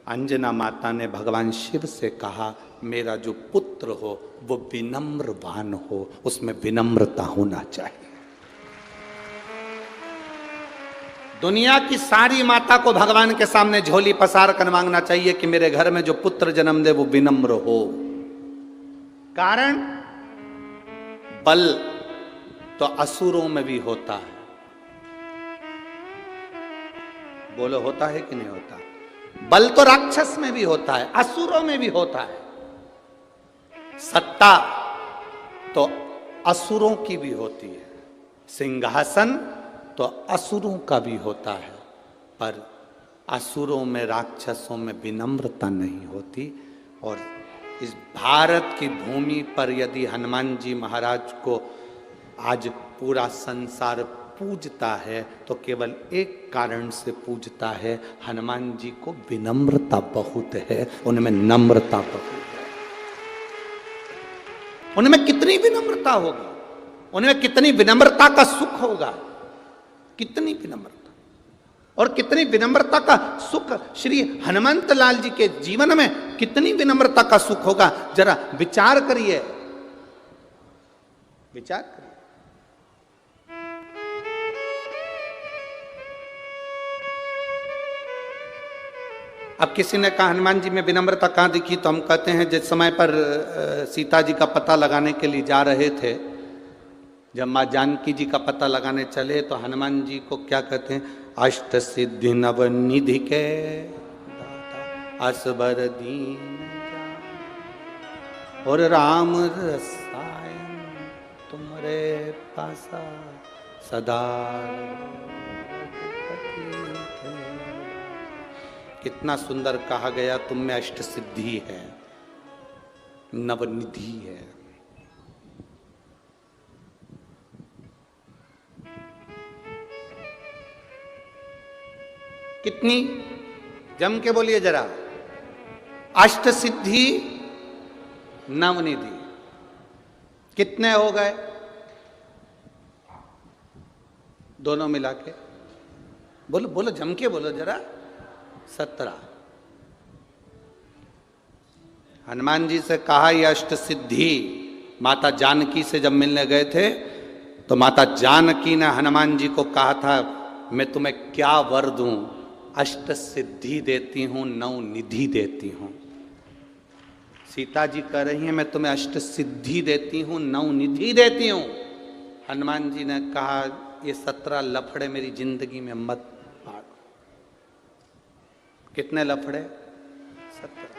अंजना माता ने भगवान शिव से कहा, मेरा जो पुत्र हो वो विनम्रवान हो, उसमें विनम्रता होना चाहिए। दुनिया की सारी माता को भगवान के सामने झोली पसार कर मांगना चाहिए कि मेरे घर में जो पुत्र जन्म दे वो विनम्र हो। कारण बल तो असुरों में भी होता है, बोलो होता है कि नहीं होता? बल तो राक्षस में भी होता है, असुरों में भी होता है। सत्ता तो असुरों की भी होती है, सिंहासन तो असुरों का भी होता है, पर असुरों में, राक्षसों में विनम्रता नहीं होती। और इस भारत की भूमि पर यदि हनुमान जी महाराज को आज पूरा संसार पूजता है तो केवल एक कारण से पूजता है, हनुमान जी को विनम्रता बहुत है, उनमें नम्रता बहुत है। उनमें कितनी विनम्रता होगी, उनमें कितनी विनम्रता का सुख होगा, कितनी विनम्रता और कितनी विनम्रता का सुख श्री हनुमंत लाल जी के जीवन में कितनी विनम्रता का सुख होगा, जरा विचार करिए, विचार करिए। अब किसी ने कहा हनुमान जी में विनम्रता कहां दिखी, तो हम कहते हैं जिस समय पर सीता जी का पता लगाने के लिए जा रहे थे, जब माँ जानकी जी का पता लगाने चले तो हनुमान जी को क्या कहते हैं, अष्ट सिद्धि नव निधि के असबर दीन और राम रसायन तुम तुम्हारे पासा सदा। कितना सुंदर कहा गया, तुम में अष्ट सिद्धि है, नवनिधि है। कितनी? जम के बोलिए जरा। अष्ट सिद्धि नवनिधि कितने हो गए दोनों मिला के? बोलो बोलो, जम के बोलो जरा। 17। हनुमान जी से कहा ये अष्ट सिद्धि। माता जानकी से जब मिलने गए थे तो माता जानकी ने हनुमान जी को कहा था, मैं तुम्हें क्या वर दूं? अष्ट सिद्धि देती हूं, नौ निधि देती हूं। सीता जी कह रही हैं मैं तुम्हें अष्ट सिद्धि देती हूं, नौ निधि देती हूं। हनुमान जी ने कहा ये 17 लफड़े मेरी जिंदगी में मत पाड़। कितने लफड़े? 17।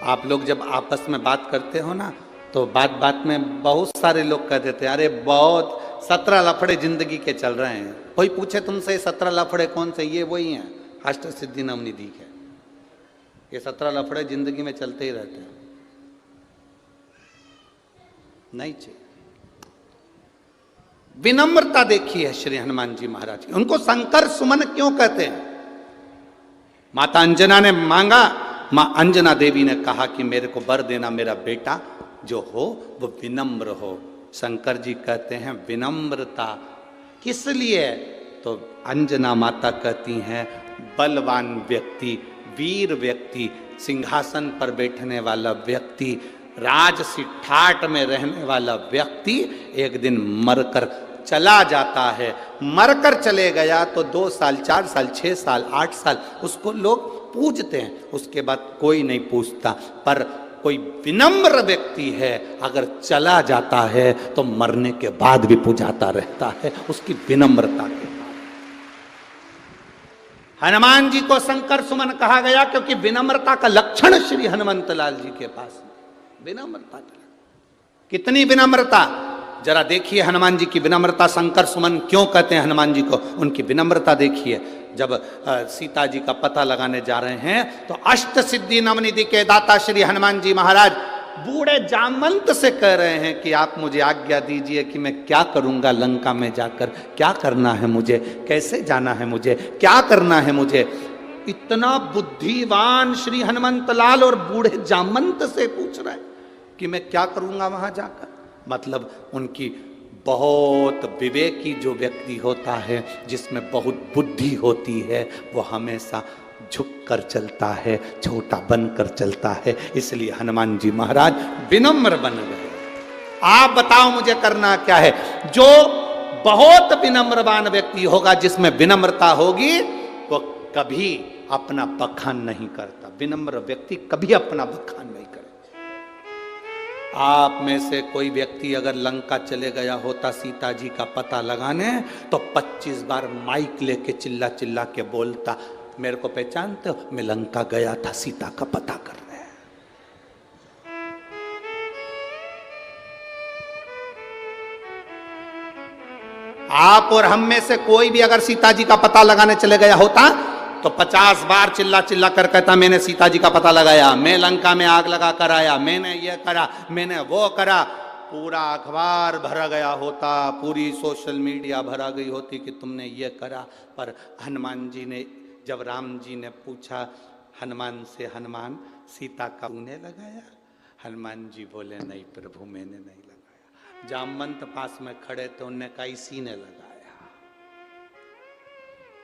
आप लोग जब आपस में बात करते हो ना तो बात बात में बहुत सारे लोग कह देते हैं अरे बहुत 17 लफड़े जिंदगी के चल रहे हैं। कोई पूछे तुमसे 17 लफड़े कौन से? ये वही हैं अष्ट सिद्धि नवनिधि के। ये 17 लफड़े जिंदगी में चलते ही रहते हैं। नहीं चाहिए। विनम्रता देखिए श्री हनुमान जी महाराज की। उनको शंकर सुमन क्यों कहते हैं? माता अंजना ने मांगा, मां अंजना देवी ने कहा कि मेरे को वर देना, मेरा बेटा जो हो वो विनम्र हो। शंकर जी कहते हैं विनम्रता किस लिए? तो अंजना माता कहती हैं बलवान व्यक्ति, वीर व्यक्ति, सिंहासन पर बैठने वाला व्यक्ति, राजसी ठाट में रहने वाला व्यक्ति एक दिन मरकर चला जाता है। मरकर चले गया तो 2 साल, 4 साल, 6 साल, 8 साल उसको लोग पूजते हैं, उसके बाद कोई नहीं पूछता। पर कोई विनम्र व्यक्ति है अगर चला जाता है तो मरने के बाद भी पूजाता रहता है, उसकी विनम्रता के बाद। हनुमान जी को शंकर सुमन कहा गया क्योंकि विनम्रता का लक्षण श्री हनुमंत लाल जी के पास विनम्रता। कितनी विनम्रता! जरा देखिए हनुमान जी की विनम्रता। शंकर सुमन क्यों कहते हैं हनुमान जी को? उनकी विनम्रता देखिए। जब सीता जी का पता लगाने जा रहे हैं तो अष्ट सिद्धि नवनिधि के दाता श्री हनुमान जी महाराज बूढ़े जामवंत से कह रहे हैं कि आप मुझे आज्ञा दीजिए कि मैं क्या करूंगा लंका में जाकर, क्या करना है मुझे, कैसे जाना है मुझे, क्या करना है मुझे। इतना बुद्धिवान श्री हनुमंत लाल और बूढ़े जामवंत से पूछ रहे हैं कि मैं क्या करूंगा वहां जाकर। मतलब उनकी बहुत विवेकी जो व्यक्ति होता है, जिसमें बहुत बुद्धि होती है, वो हमेशा झुक कर चलता है, छोटा बनकर चलता है। इसलिए हनुमान जी महाराज विनम्र बन गए। आप बताओ मुझे करना क्या है? जो बहुत विनम्रवान व्यक्ति होगा, जिसमें विनम्रता होगी, वो कभी अपना बखान नहीं करता। विनम्र व्यक्ति कभी अपना बखान नहीं करता। आप में से कोई व्यक्ति अगर लंका चले गया होता सीता जी का पता लगाने, तो 25 बार माइक लेके चिल्ला चिल्ला के बोलता, मेरे को पहचानते हो, मैं लंका गया था सीता का पता करने। आप और हम में से कोई भी अगर सीता जी का पता लगाने चले गया होता तो 50 बार चिल्ला चिल्ला कर कहता, मैंने सीता जी का पता लगाया, मैं लंका में आग लगा कर आया, मैंने ये करा, मैंने वो करा। पूरा अखबार भरा गया होता, पूरी सोशल मीडिया भरा गई होती कि तुमने ये करा। पर हनुमान जी ने, जब राम जी ने पूछा हनुमान से, हनुमान सीता का तूने लगाया? हनुमान जी बोले नहीं प्रभु मैंने नहीं लगाया। जामवंत पास में खड़े थे, उनने कहा इसी ने लगाया।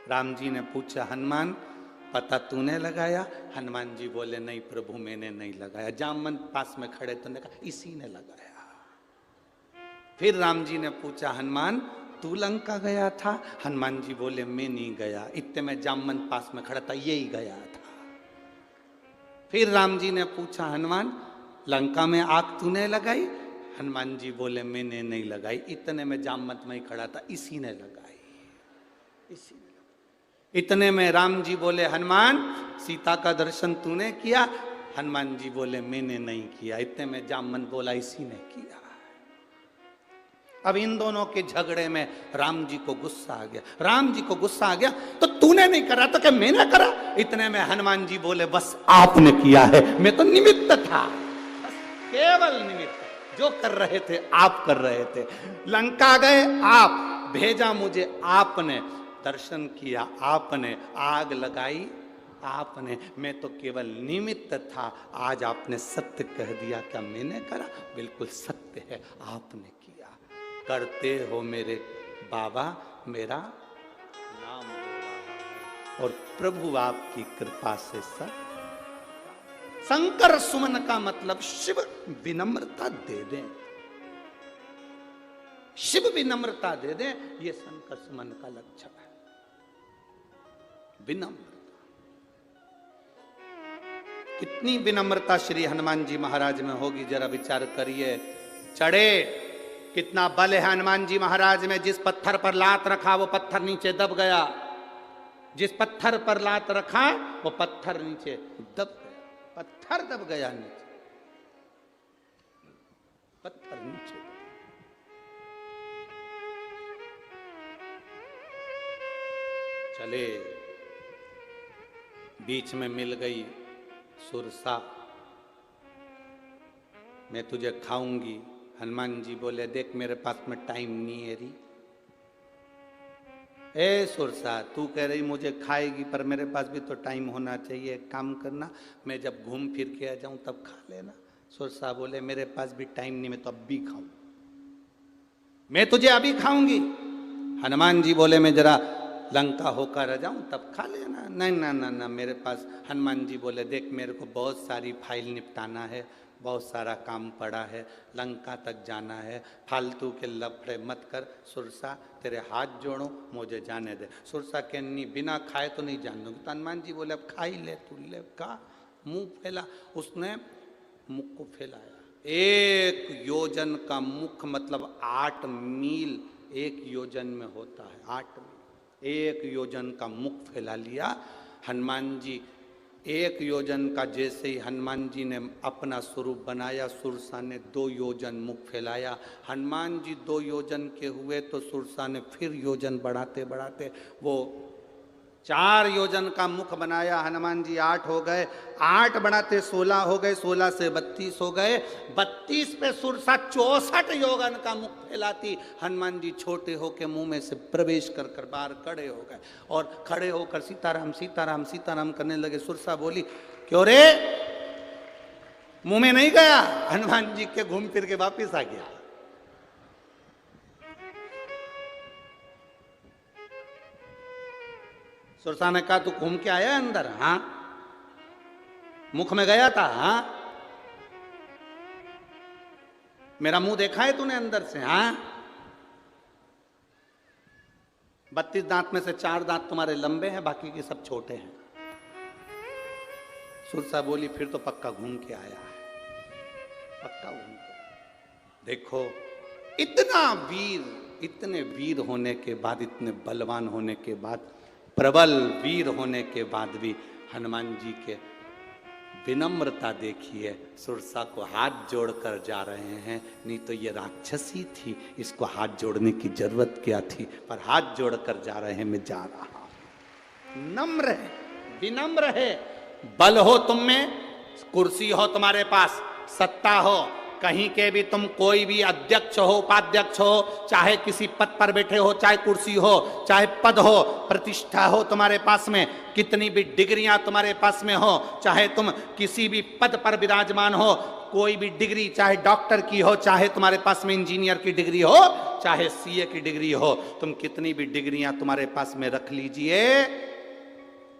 राम जी ने पूछा हनुमान पता तूने लगाया? हनुमान जी बोले नहीं प्रभु मैंने नहीं लगाया। जामवंत पास में खड़े तो ने कहा इसी ने लगाया। फिर राम जी ने पूछा हनुमान तू लंका गया था? हनुमान जी बोले मैं नहीं गया, इतने में जामवंत पास में खड़ा था, यही गया था। फिर राम जी ने पूछा हनुमान लंका में आग तूने लगाई? हनुमान जी बोले मैंने नहीं लगाई, इतने में जामवंत में ही खड़ा था, इसी ने लगाई, इसी ने। इतने में राम जी बोले हनुमान सीता का दर्शन तूने किया? हनुमान जी बोले मैंने नहीं किया। इतने में जामन बोला इसी ने किया। अब इन दोनों के झगड़े में राम जी को गुस्सा आ गया। राम जी को गुस्सा आ गया तो तूने नहीं करा तो क्या मैंने करा? इतने में हनुमान जी बोले बस आपने किया है, मैं तो निमित्त था, बस केवल निमित्त। जो कर रहे थे आप कर रहे थे। लंका गए आप, भेजा मुझे आपने, दर्शन किया आपने, आग लगाई आपने, मैं तो केवल निमित्त था। आज आपने सत्य कह दिया, क्या मैंने करा? बिल्कुल सत्य है, आपने किया। करते हो मेरे बाबा मेरा नाम हो रहा है, और प्रभु आपकी कृपा से सब। शंकर सुमन का मतलब शिव विनम्रता दे दें, शिव विनम्रता दे दें, ये शंकर सुमन का लक्षण है, विनम्रता। कितनी विनम्रता श्री हनुमान जी महाराज में होगी, जरा विचार करिए। चढ़े, कितना बल है हनुमान जी महाराज में। जिस पत्थर पर लात रखा वो पत्थर नीचे दब गया, जिस पत्थर पर लात रखा वो पत्थर नीचे दब गया, पत्थर दब गया नीचे, पत्थर नीचे। चले, बीच में मिल गई सुरसा, मैं तुझे खाऊंगी। हनुमान जी बोले देख मेरे पास में टाइम नहीं है री। ए सुरसा, तू कह रही मुझे खाएगी, पर मेरे पास भी तो टाइम होना चाहिए। एक काम करना, मैं जब घूम फिर के आ जाऊं तब खा लेना। सुरसा बोले मेरे पास भी टाइम नहीं, मैं तो अब भी खाऊं, मैं तुझे अभी खाऊंगी। हनुमान जी बोले मैं जरा लंका होकर आ जाऊं तब खा लेना। नहीं ना ना ना, मेरे पास। हनुमान जी बोले देख मेरे को बहुत सारी फाइल निपटाना है, बहुत सारा काम पड़ा है, लंका तक जाना है, फालतू के लफड़े मत कर। सुरसा तेरे हाथ जोड़ो, मुझे जाने दे। सुरसा के नहीं, बिना खाए तो नहीं जान दूंगी। तो हनुमान जी बोले अब खा ही ले, तू ले का। मुंह फैला, उसने मुख को फैलाया। 1 योजन का मुख मतलब 8 मील 1 योजन में होता है, 8 मील। 1 योजन का मुख फैला लिया हनुमान जी। 1 योजन का जैसे ही हनुमान जी ने अपना स्वरूप बनाया, सुरसा ने 2 योजन मुख फैलाया। हनुमान जी 2 योजन के हुए तो सुरसा ने फिर योजन बढ़ाते बढ़ाते वो 4 योजन का मुख बनाया। हनुमान जी 8 हो गए, 8 बढ़ाते 16 हो गए, 16 से 32 हो गए, 32 पे सुरसा 64 योजन का मुख फैलाती। हनुमान जी छोटे होकर मुंह में से प्रवेश कर कर बाहर खड़े हो गए, और खड़े होकर सीताराम सीताराम सीताराम करने लगे। सुरसा बोली क्यों रे, मुंह में नहीं गया? हनुमान जी के घूम फिर के वापिस आ गया। सुरसा ने कहा तू घूम के आया अंदर? हाँ। मुख में गया था? हाँ। मेरा मुंह देखा है तूने अंदर से? हाँ। 32 दांत में से 4 दांत तुम्हारे लंबे हैं, बाकी के सब छोटे हैं। सुरसा बोली फिर तो पक्का घूम के आया है, पक्का घूम के। देखो इतना वीर, इतने वीर होने के बाद, इतने बलवान होने के बाद, प्रबल वीर होने के बाद भी हनुमान जी के विनम्रता देखिए। सुरसा को हाथ जोड़कर जा रहे हैं, नहीं तो ये राक्षसी थी, इसको हाथ जोड़ने की जरूरत क्या थी, पर हाथ जोड़कर जा रहे हैं, मैं जा रहा हूं। नम्र है, विनम्र है। बल हो तुम में, कुर्सी हो तुम्हारे पास, सत्ता हो, कहीं के भी तुम कोई भी अध्यक्ष हो, उपाध्यक्ष हो, चाहे किसी पद पर बैठे हो, चाहे कुर्सी हो, चाहे पद हो, प्रतिष्ठा हो तुम्हारे पास में, कितनी भी डिग्रियां तुम्हारे पास में हो, चाहे तुम किसी भी पद पर विराजमान हो, कोई भी डिग्री, चाहे डॉक्टर की हो, चाहे तुम्हारे पास में इंजीनियर की डिग्री हो, चाहे सीए की डिग्री हो, तुम कितनी भी डिग्रियां तुम्हारे पास में रख लीजिए,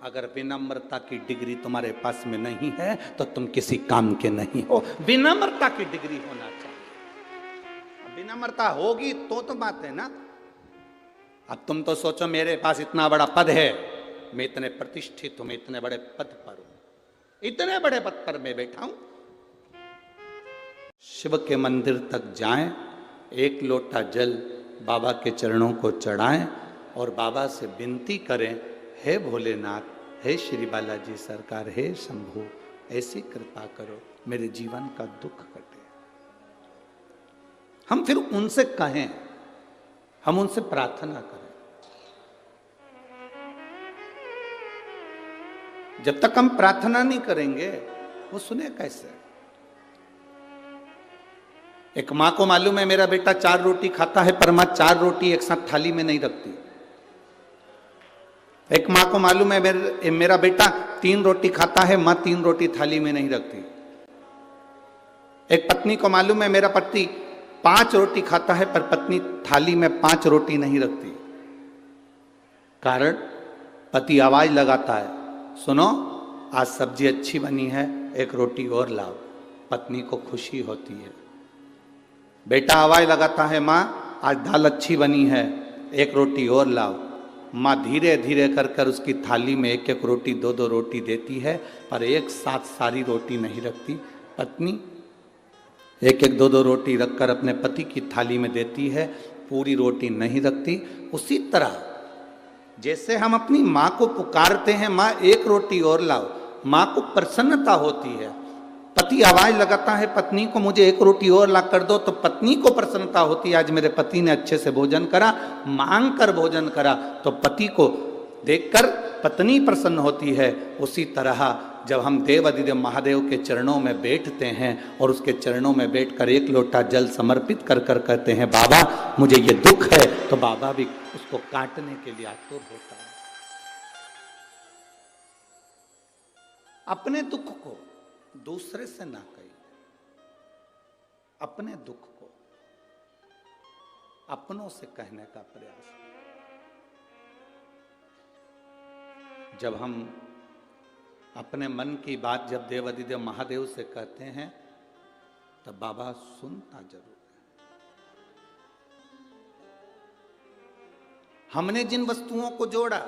अगर विनम्रता की डिग्री तुम्हारे पास में नहीं है तो तुम किसी काम के नहीं हो। विनम्रता की डिग्री होना चाहिए। विनम्रता होगी तो बात है ना। अब तुम तो सोचो मेरे पास इतना बड़ा पद है, मैं इतने प्रतिष्ठित हूं, मैं इतने बड़े पद पर हूं, इतने बड़े पद पर मैं बैठा हूं। शिव के मंदिर तक जाएं, 1 लोटा जल बाबा के चरणों को चढ़ाएं और बाबा से विनती करें, हे भोलेनाथ, हे श्री बालाजी सरकार, हे शंभु, ऐसी कृपा करो मेरे जीवन का दुख कटे। हम फिर उनसे कहें, हम उनसे प्रार्थना करें। जब तक हम प्रार्थना नहीं करेंगे वो सुने कैसे? एक मां को मालूम है मेरा बेटा 4 रोटी खाता है, पर मां 4 रोटी एक साथ थाली में नहीं रखती। एक मां को मालूम है मेरा बेटा 3 रोटी खाता है, मां 3 रोटी थाली में नहीं रखती। एक पत्नी को मालूम है मेरा पति 5 रोटी खाता है, पर पत्नी थाली में 5 रोटी नहीं रखती। कारण पति आवाज लगाता है, सुनो आज सब्जी अच्छी बनी है, 1 रोटी और लाओ। पत्नी को खुशी होती है। बेटा आवाज लगाता है, माँ आज दाल अच्छी बनी है, 1 रोटी और लाओ। माँ धीरे धीरे कर कर उसकी थाली में 1-1 रोटी 2-2 रोटी देती है, पर एक साथ सारी रोटी नहीं रखती। पत्नी 1-1 2-2 रोटी रखकर अपने पति की थाली में देती है, पूरी रोटी नहीं रखती। उसी तरह जैसे हम अपनी माँ को पुकारते हैं, माँ 1 रोटी और लाओ, माँ को प्रसन्नता होती है। पति आवाज लगाता है पत्नी को, मुझे 1 रोटी और ला कर दो, तो पत्नी को प्रसन्नता होती है, आज मेरे पति ने अच्छे से भोजन करा, मांग कर भोजन करा, तो पति को देखकर पत्नी प्रसन्न होती है। उसी तरह जब हम देवाधिदेव महादेव के चरणों में बैठते हैं और उसके चरणों में बैठकर 1 लोटा जल समर्पित कर कर कहते हैं, बाबा मुझे ये दुख है, तो बाबा भी उसको काटने के लिए आतुर होता है। अपने दुख को दूसरे से ना कहिए, अपने दुख को अपनों से कहने का प्रयास करें। जब हम अपने मन की बात जब देवाधिदेव महादेव से कहते हैं, तब बाबा सुनता जरूर है। हमने जिन वस्तुओं को जोड़ा,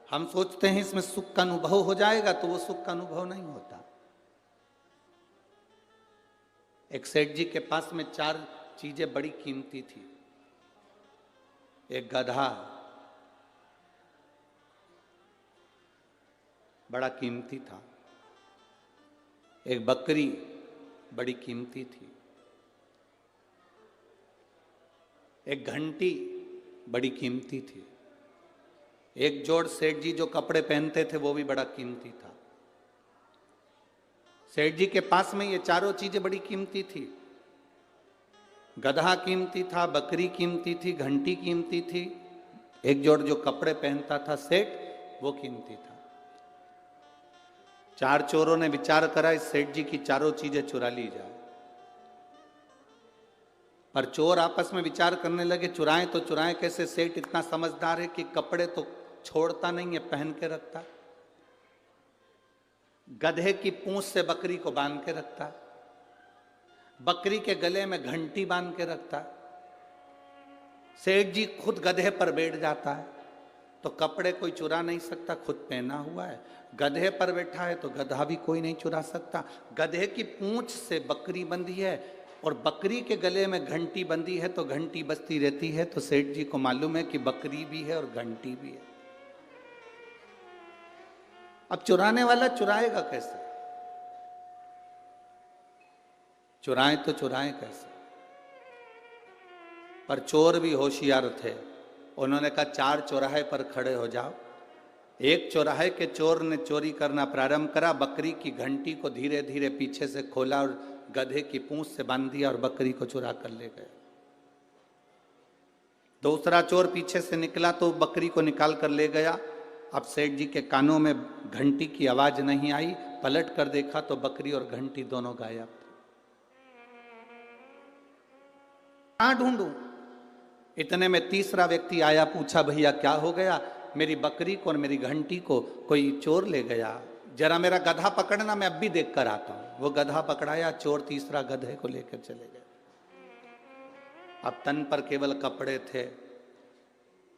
हम सोचते हैं इसमें सुख का अनुभव हो जाएगा, तो वो सुख का अनुभव नहीं होता। एक सेठ जी के पास में 4 चीजें बड़ी कीमती थी। एक गधा बड़ा कीमती था, एक बकरी बड़ी कीमती थी, एक घंटी बड़ी कीमती थी, एक जोड़ सेठ जी जो कपड़े पहनते थे वो भी बड़ा कीमती था। सेठ जी के पास में ये 4 चीजें बड़ी कीमती थी। गधा कीमती था, बकरी कीमती थी, घंटी कीमती थी, एक जोड़ जो कपड़े पहनता था सेठ वो कीमती था। 4 चोरों ने विचार करा इस सेठ जी की 4 चीजें चुरा ली जाए। पर चोर आपस में विचार करने लगे चुराएं तो चुराएं कैसे। सेठ इतना समझदार है कि कपड़े तो छोड़ता नहीं है, पहन के रखता। गधे की पूंछ से बकरी को बांध के रखता, बकरी के गले में घंटी बांध के रखता। सेठ जी खुद गधे पर बैठ जाता है, तो कपड़े कोई चुरा नहीं सकता, खुद पहना हुआ है। गधे पर बैठा है तो गधा भी कोई नहीं चुरा सकता। गधे की पूंछ से बकरी बंधी है और बकरी के गले में घंटी बंधी है, तो घंटी बजती रहती है। तो सेठ जी को मालूम है कि बकरी भी है और घंटी भी है। अब चुराने वाला चुराएगा कैसे? चुराएं तो चुराएं कैसे? पर चोर भी होशियार थे। उन्होंने कहा 4 चौराहे पर खड़े हो जाओ। एक चौराहे के चोर ने चोरी करना प्रारंभ करा, बकरी की घंटी को धीरे धीरे पीछे से खोला और गधे की पूंछ से बांध दिया और बकरी को चुरा कर ले गए। दूसरा चोर पीछे से निकला तो बकरी को निकाल कर ले गया। अब सेठ जी के कानों में घंटी की आवाज नहीं आई, पलट कर देखा तो बकरी और घंटी दोनों गायब थे। कहां ढूंढूं? इतने में तीसरा व्यक्ति आया, पूछा भैया क्या हो गया? मेरी बकरी को और मेरी घंटी को कोई चोर ले गया, जरा मेरा गधा पकड़ना, मैं अब भी देख कर आता हूं। वो गधा पकड़ाया, चोर तीसरा गधे को लेकर चले गए। अब तन पर केवल कपड़े थे।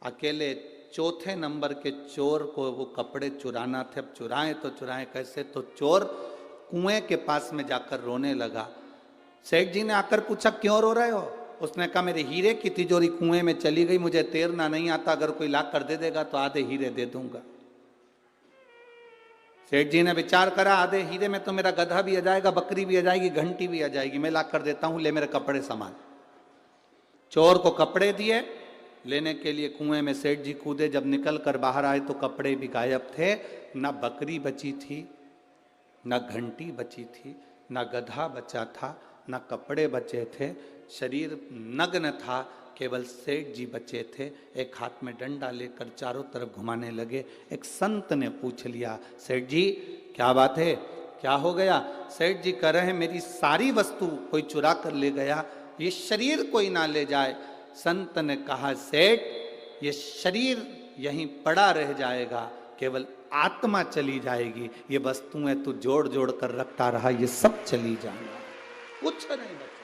अकेले चौथे नंबर के चोर को वो कपड़े चुराना थे। अब चुराएं तो चुराएं कैसे? तो चोर कुएं के पास में जाकर रोने लगा। सेठ जी ने आकर पूछा क्यों रो रहे हो? उसने कहा मेरे हीरे की तिजोरी कुएं में चली गई, मुझे तैरना नहीं आता, अगर कोई ला कर दे देगा तो आधे हीरे दे दूंगा। सेठ जी ने विचार करा, आधे हीरे में तो मेरा गधा भी आ जाएगा, बकरी भी आ जाएगी, घंटी भी आ जाएगी, मैं ला कर देता हूं, ले मेरे कपड़े संभाल। चोर को कपड़े दिए, लेने के लिए कुएं में सेठ जी कूदे। जब निकल कर बाहर आए तो कपड़े भी गायब थे, ना बकरी बची थी, ना घंटी बची थी, ना गधा बचा था, ना कपड़े बचे थे, शरीर नग्न था, केवल सेठ जी बचे थे। एक हाथ में डंडा लेकर चारों तरफ घुमाने लगे। एक संत ने पूछ लिया, सेठ जी क्या बात है, क्या हो गया? सेठ जी कह रहे हैं मेरी सारी वस्तु कोई चुरा कर ले गया, ये शरीर कोई ना ले जाए। संत ने कहा, सेठ ये शरीर यहीं पड़ा रह जाएगा, केवल आत्मा चली जाएगी। ये वस्तुएं तू जोड़ जोड़ कर रखता रहा, ये सब चली जाएगा, कुछ नहीं बचा।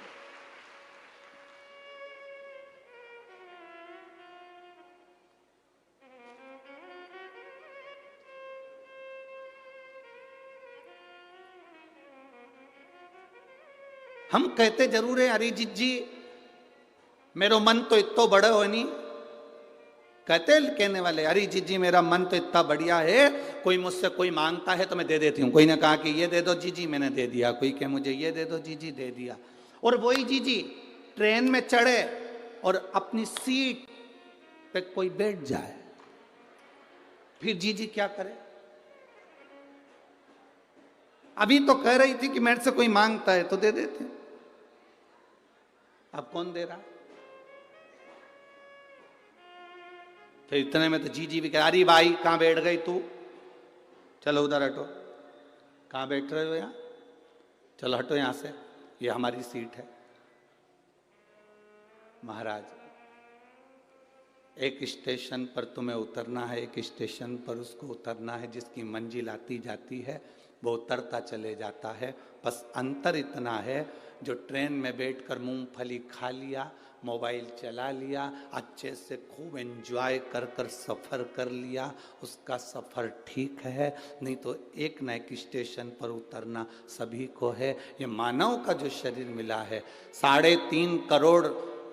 हम कहते जरूर है, अरिजीत जी मेरो मन तो इतना बड़ा हो नहीं। कहते कहने वाले, अरिजीत जी मेरा मन तो इतना बढ़िया है, कोई मुझसे कोई मांगता है तो मैं दे देती हूँ। कोई ने कहा कि ये दे दो जीजी, मैंने दे दिया। कोई कहे मुझे ये दे दो जीजी, दे दिया। और वही जीजी ट्रेन में चढ़े और अपनी सीट पे कोई बैठ जाए, फिर जीजी क्या करे? अभी तो कह रही थी कि मेरे से कोई मांगता है तो दे देते, अब कौन दे रहा? फिर इतने में तो जीजी भी कह, अरे भाई कहां बैठ गई तू, चलो उधर हटो। कहां बैठ रहे हो? यहां चलो हटो यहां से, ये हमारी सीट है। महाराज एक स्टेशन पर तुम्हें उतरना है, एक स्टेशन पर उसको उतरना है। जिसकी मंजिल आती जाती है वो उतरता चले जाता है। बस अंतर इतना है, जो ट्रेन में बैठकर मूंगफली खा लिया, मोबाइल चला लिया, अच्छे से खूब एंजॉय कर कर सफ़र कर लिया, उसका सफ़र ठीक है। नहीं तो एक न एक स्टेशन पर उतरना सभी को है। ये मानव का जो शरीर मिला है, 3.5 करोड़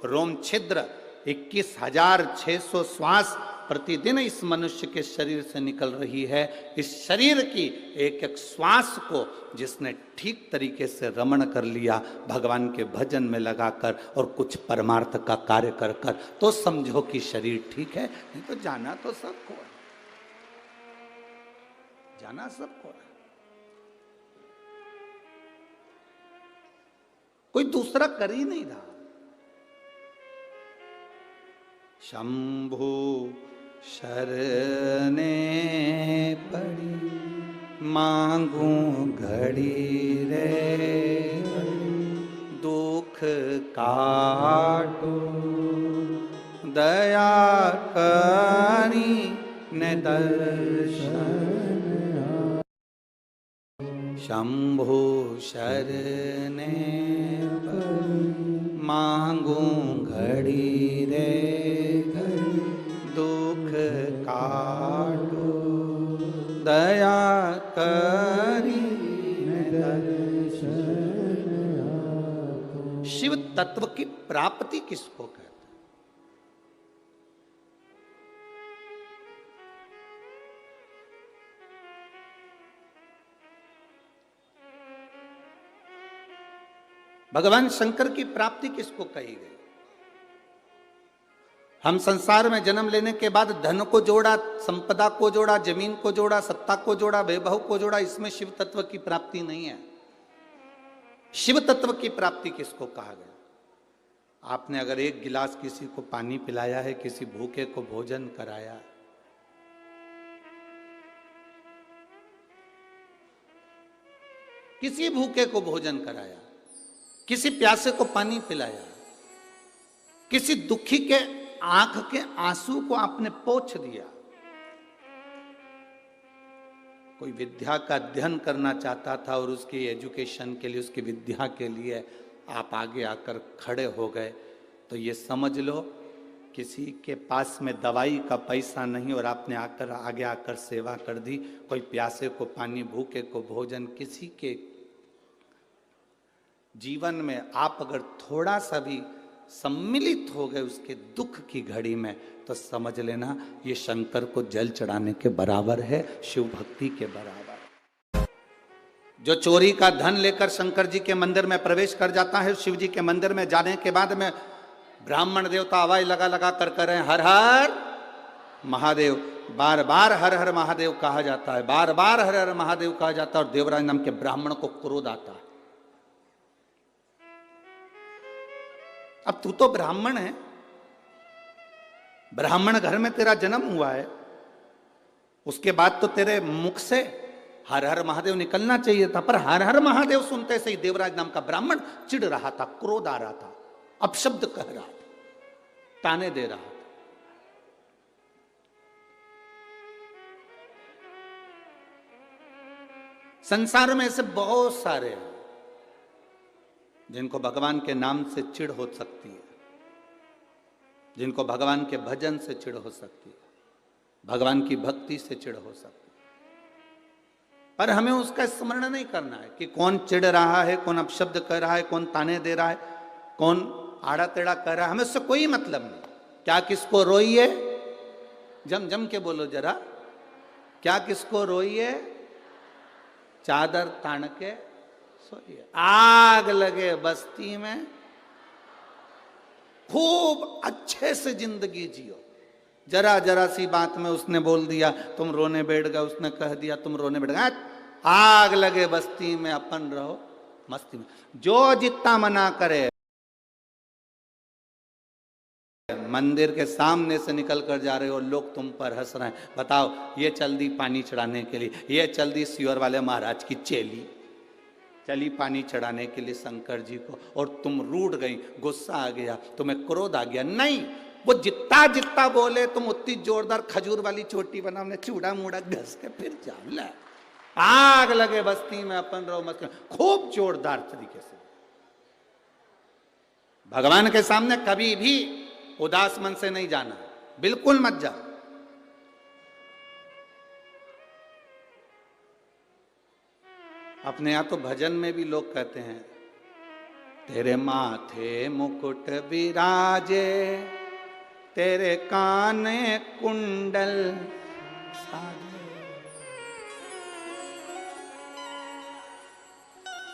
रोम छिद्र, 21,600 श्वास प्रतिदिन इस मनुष्य के शरीर से निकल रही है। इस शरीर की एक एक श्वास को जिसने ठीक तरीके से रमण कर लिया, भगवान के भजन में लगाकर और कुछ परमार्थ का कार्य कर कर, तो समझो कि शरीर ठीक है। नहीं तो जाना तो सबको है, जाना सबको है, कोई दूसरा कर ही नहीं रहा। शंभु शरणे पड़ी मांगू घड़ी रे, दुख काटो दया करी ने दर्शन। शंभु शरणे पड़ी मांगू घड़ी रे, दुख काटो दया करी दर्शन। शिव तत्व की प्राप्ति किसको कहते हैं? भगवान शंकर की प्राप्ति किसको कही गई? हम संसार में जन्म लेने के बाद धन को जोड़ा, संपदा को जोड़ा, जमीन को जोड़ा, सत्ता को जोड़ा, वैभव को जोड़ा, इसमें शिव तत्व की प्राप्ति नहीं है। शिव तत्व की प्राप्ति किसको कहा गया? आपने अगर एक गिलास किसी को पानी पिलाया है, किसी भूखे को भोजन कराया, किसी भूखे को भोजन कराया, किसी प्यासे को पानी पिलाया, किसी दुखी के आंख के आंसू को आपने पोंछ दिया, कोई विद्या का अध्ययन करना चाहता था और उसकी एजुकेशन के लिए, उसकी विद्या के लिए आप आगे आकर खड़े हो गए, तो ये समझ लो किसी के पास में दवाई का पैसा नहीं और आपने आकर आगे आकर सेवा कर दी। कोई प्यासे को पानी, भूखे को भोजन, किसी के जीवन में आप अगर थोड़ा सा भी सम्मिलित हो गए उसके दुख की घड़ी में, तो समझ लेना ये शंकर को जल चढ़ाने के बराबर है, शिव भक्ति के बराबर। जो चोरी का धन लेकर शंकर जी के मंदिर में प्रवेश कर जाता है, शिव जी के मंदिर में जाने के बाद में ब्राह्मण देवता आवाज लगा लगा कर रहे हैं हर हर महादेव। बार बार हर हर महादेव कहा जाता है, बार बार हर हर महादेव कहा जाता है, और देवराज नाम के ब्राह्मण को क्रोध आता है। अब तू तो ब्राह्मण है, ब्राह्मण घर में तेरा जन्म हुआ है, उसके बाद तो तेरे मुख से हर हर महादेव निकलना चाहिए था, पर हर हर महादेव सुनते से ही देवराज नाम का ब्राह्मण चिढ़ रहा था, क्रोध आ रहा था, अपशब्द कह रहा था, ताने दे रहा था। संसार में ऐसे बहुत सारे हैं जिनको भगवान के नाम से चिढ़ हो सकती है, जिनको भगवान के भजन से चिढ़ हो सकती है, भगवान की भक्ति से चिढ़ हो सकती है, पर हमें उसका स्मरण नहीं करना है कि कौन चिढ़ रहा है, कौन अपशब्द कर रहा है, कौन ताने दे रहा है, कौन आड़ा टेढ़ा कर रहा है, हमें उससे कोई मतलब नहीं। क्या किसको रोइए, जम जम के बोलो जरा, क्या किसको रोइए, चादर तान के सोइए। आग लगे बस्ती में, खूब अच्छे से जिंदगी जियो। जरा जरा सी बात में उसने बोल दिया तुम रोने बैठ गए, उसने कह दिया तुम रोने बैठ गए, आग लगे बस्ती में, अपन रहो मस्ती में। जो जितना मना करे, मंदिर के सामने से निकल कर जा रहे हो, लोग तुम पर हंस रहे हैं। बताओ, ये चल दी पानी चढ़ाने के लिए, ये चल दी सियोर वाले महाराज की चेली, चली पानी चढ़ाने के लिए शंकर जी को, और तुम रूठ गई, गुस्सा आ गया, तुम्हें क्रोध आ गया। नहीं, वो जितना जितना बोले तुम उतनी जोरदार खजूर वाली चोटी बना, उन्हें चूड़ा मूड़ा घस के फिर जान ला। आग लगे बस्ती में, अपन रहो मस्त, खूब जोरदार तरीके से। भगवान के सामने कभी भी उदास मन से नहीं जाना, बिल्कुल मत जाओ। अपने यहां तो भजन में भी लोग कहते हैं तेरे माथे मुकुट विराजे, तेरे काने कुंडल साजे,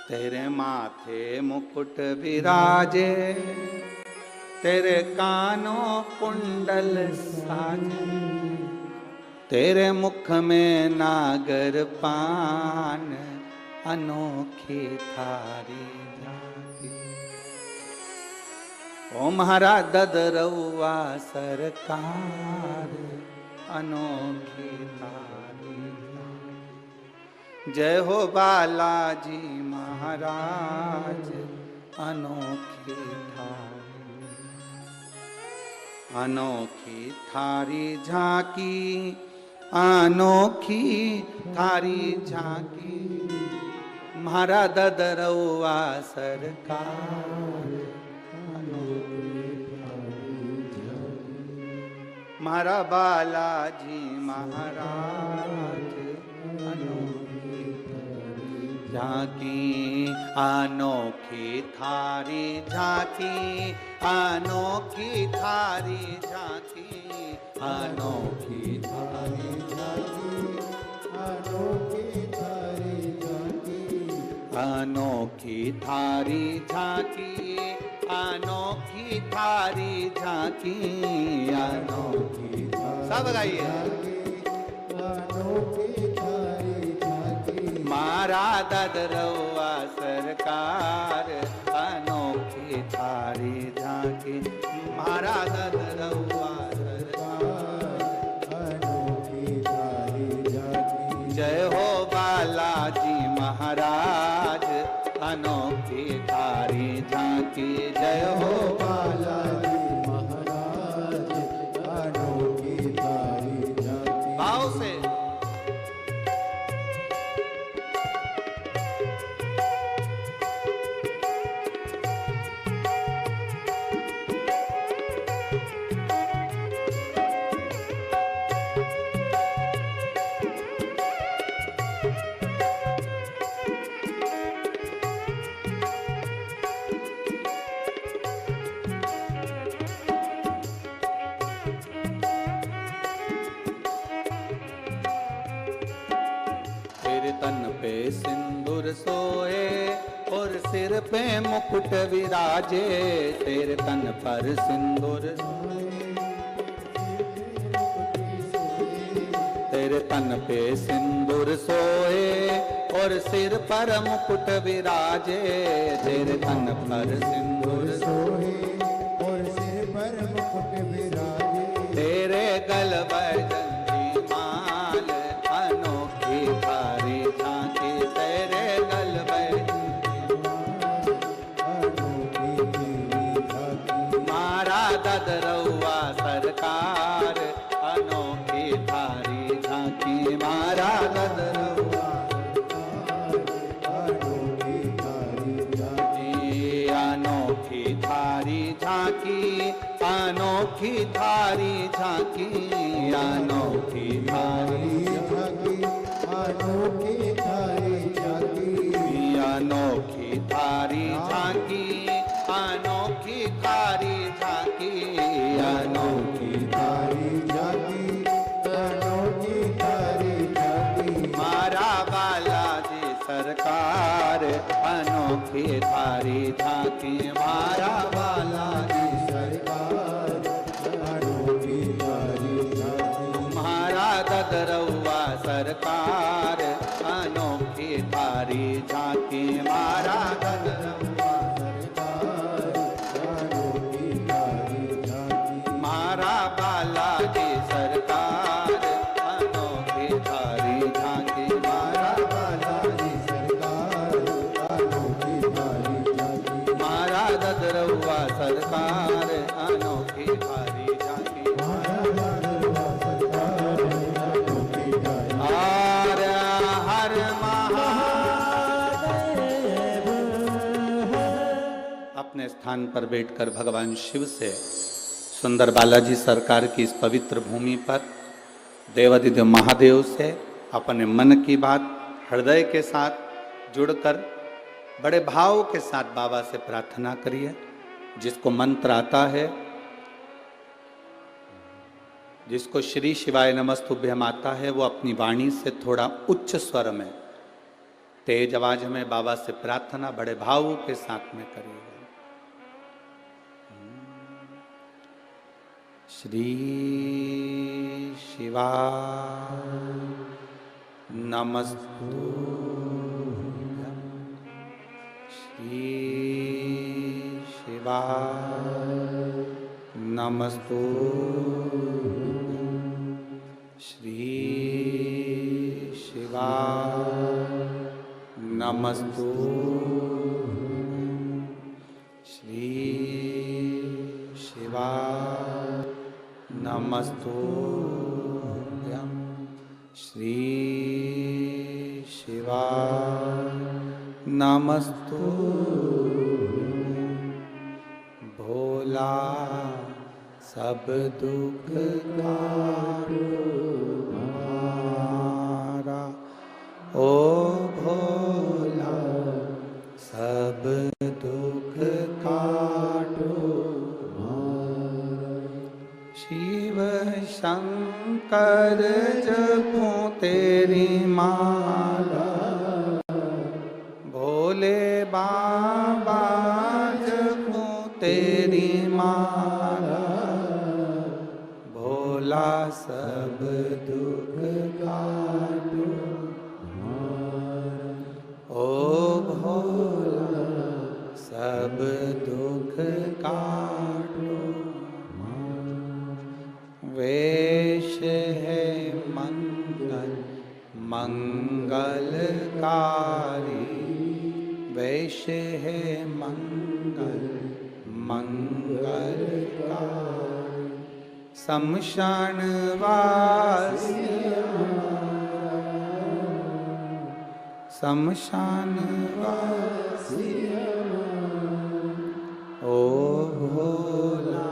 तेरे माथे मुकुट विराजे, तेरे कानों कुंडल साजे, तेरे मुख में नागर पान, अनोखी थारी जाति। ओ महाराज ददरउआ सरकार, अनोखी थारी जाति। जय हो बालाजी महाराज, अनोखी थारी, अनोखी थारी झांकी, अनोखी थारी झांकी, महाराज ददरउआ सरकार, मारा बालाजी महाराज, अनोखी झांकी, अनोखी थारी झांकी, अनोखी थारी झांकी, अनोखी थारी झांकी, अनोखी थारी झांकी, अनोखी थारी झांकी, अनोखी थारी झांकी, अनोखी सब गाइए। अनोखी थारी झांकी, मारा ददरउआ सरकार, अनोखी थारी झांकी, मारा ददरउआ सरकार, अनोखी थारी झांकी। जय हो बालाजी महाराज, अनोखी थारी झांकी, जय हो बालाजी महाराज, अनोखी थारी झांकी। भाव से तन पे सिंदूर सोए और सिर पे मुकुट विराजे, तेरे तन पर सिंदूर तेरे तन पे सिंदूर सोए और सिर पर मुकुट विराजे, तेरे तन पर सिंदूर सोए और सिर पर मुकुट विराजे, तेरे गल बैजंती माल अनोखी थारी झांकी, तेरे गल बैजंती अनोखी तेरी झांकी, मारा ददरौआ सरकार अनोखी थारी झांकी, मारा ददरौआ अनोखी तारी झांकी, अनोखी थारी झांकी, अनोखी थारी झांकी, अनोखी थारी झांकी, अनोखी तारी झांकी, अनोखी थारी झांकी, अनोखी थारी झांकी, अनोखी तारी झांकी, अनोखी तारी झांकी, मारा बालाजी सरकार अनोखी थारी झांकी, मारा बालाजी सरकार अनोखी तारी झांकी, मारा ददरौआ सरकार अनोखी थारी झांकी, मारा ददरौआ सरकार अनोखी तारी झांकी, मारा बालाजी सरकार अनोखी थारी झांकी, मारा बालाजी सरकार अनोखी तारी झांकी, मारा ददरौआ सरकार अनोखी थारी झांकी, हर हर महादेव। अपने स्थान पर बैठकर भगवान शिव से, सुंदर बालाजी सरकार की इस पवित्र भूमि पर देवादिदेव महादेव से अपने मन की बात हृदय के साथ जुड़कर बड़े भाव के साथ बाबा से प्रार्थना करिए। जिसको मंत्र आता है, जिसको श्री शिवाय नमस्तुभ्यम आता है, वो अपनी वाणी से थोड़ा उच्च स्वर में, तेज आवाज में बाबा से प्रार्थना बड़े भाव के साथ में करिएगा। श्री शिवाय नमस्तुभ्यम, श्री शिवाय नमस्तुभ्यम, श्री शिवाय नमस्तुभ्यम, श्री शिवाय नमस्तुभ्यम, श्री शिवाय नमस्तुभ्यम। भोला सब दुख काटो हमारा, ओ भोला सब दुख काटो हमारा। शिव शंकर जपो तेरी माला, भोले बाबा जपो तेरी माला, भोला सब दुख काटो हमारा, ओ भोला सब दुख काटो। वेश है मंगल मंगलकारी, वेश है मंगल मंगलकारी, शमशान वासी शमशान वासी, ओ भोला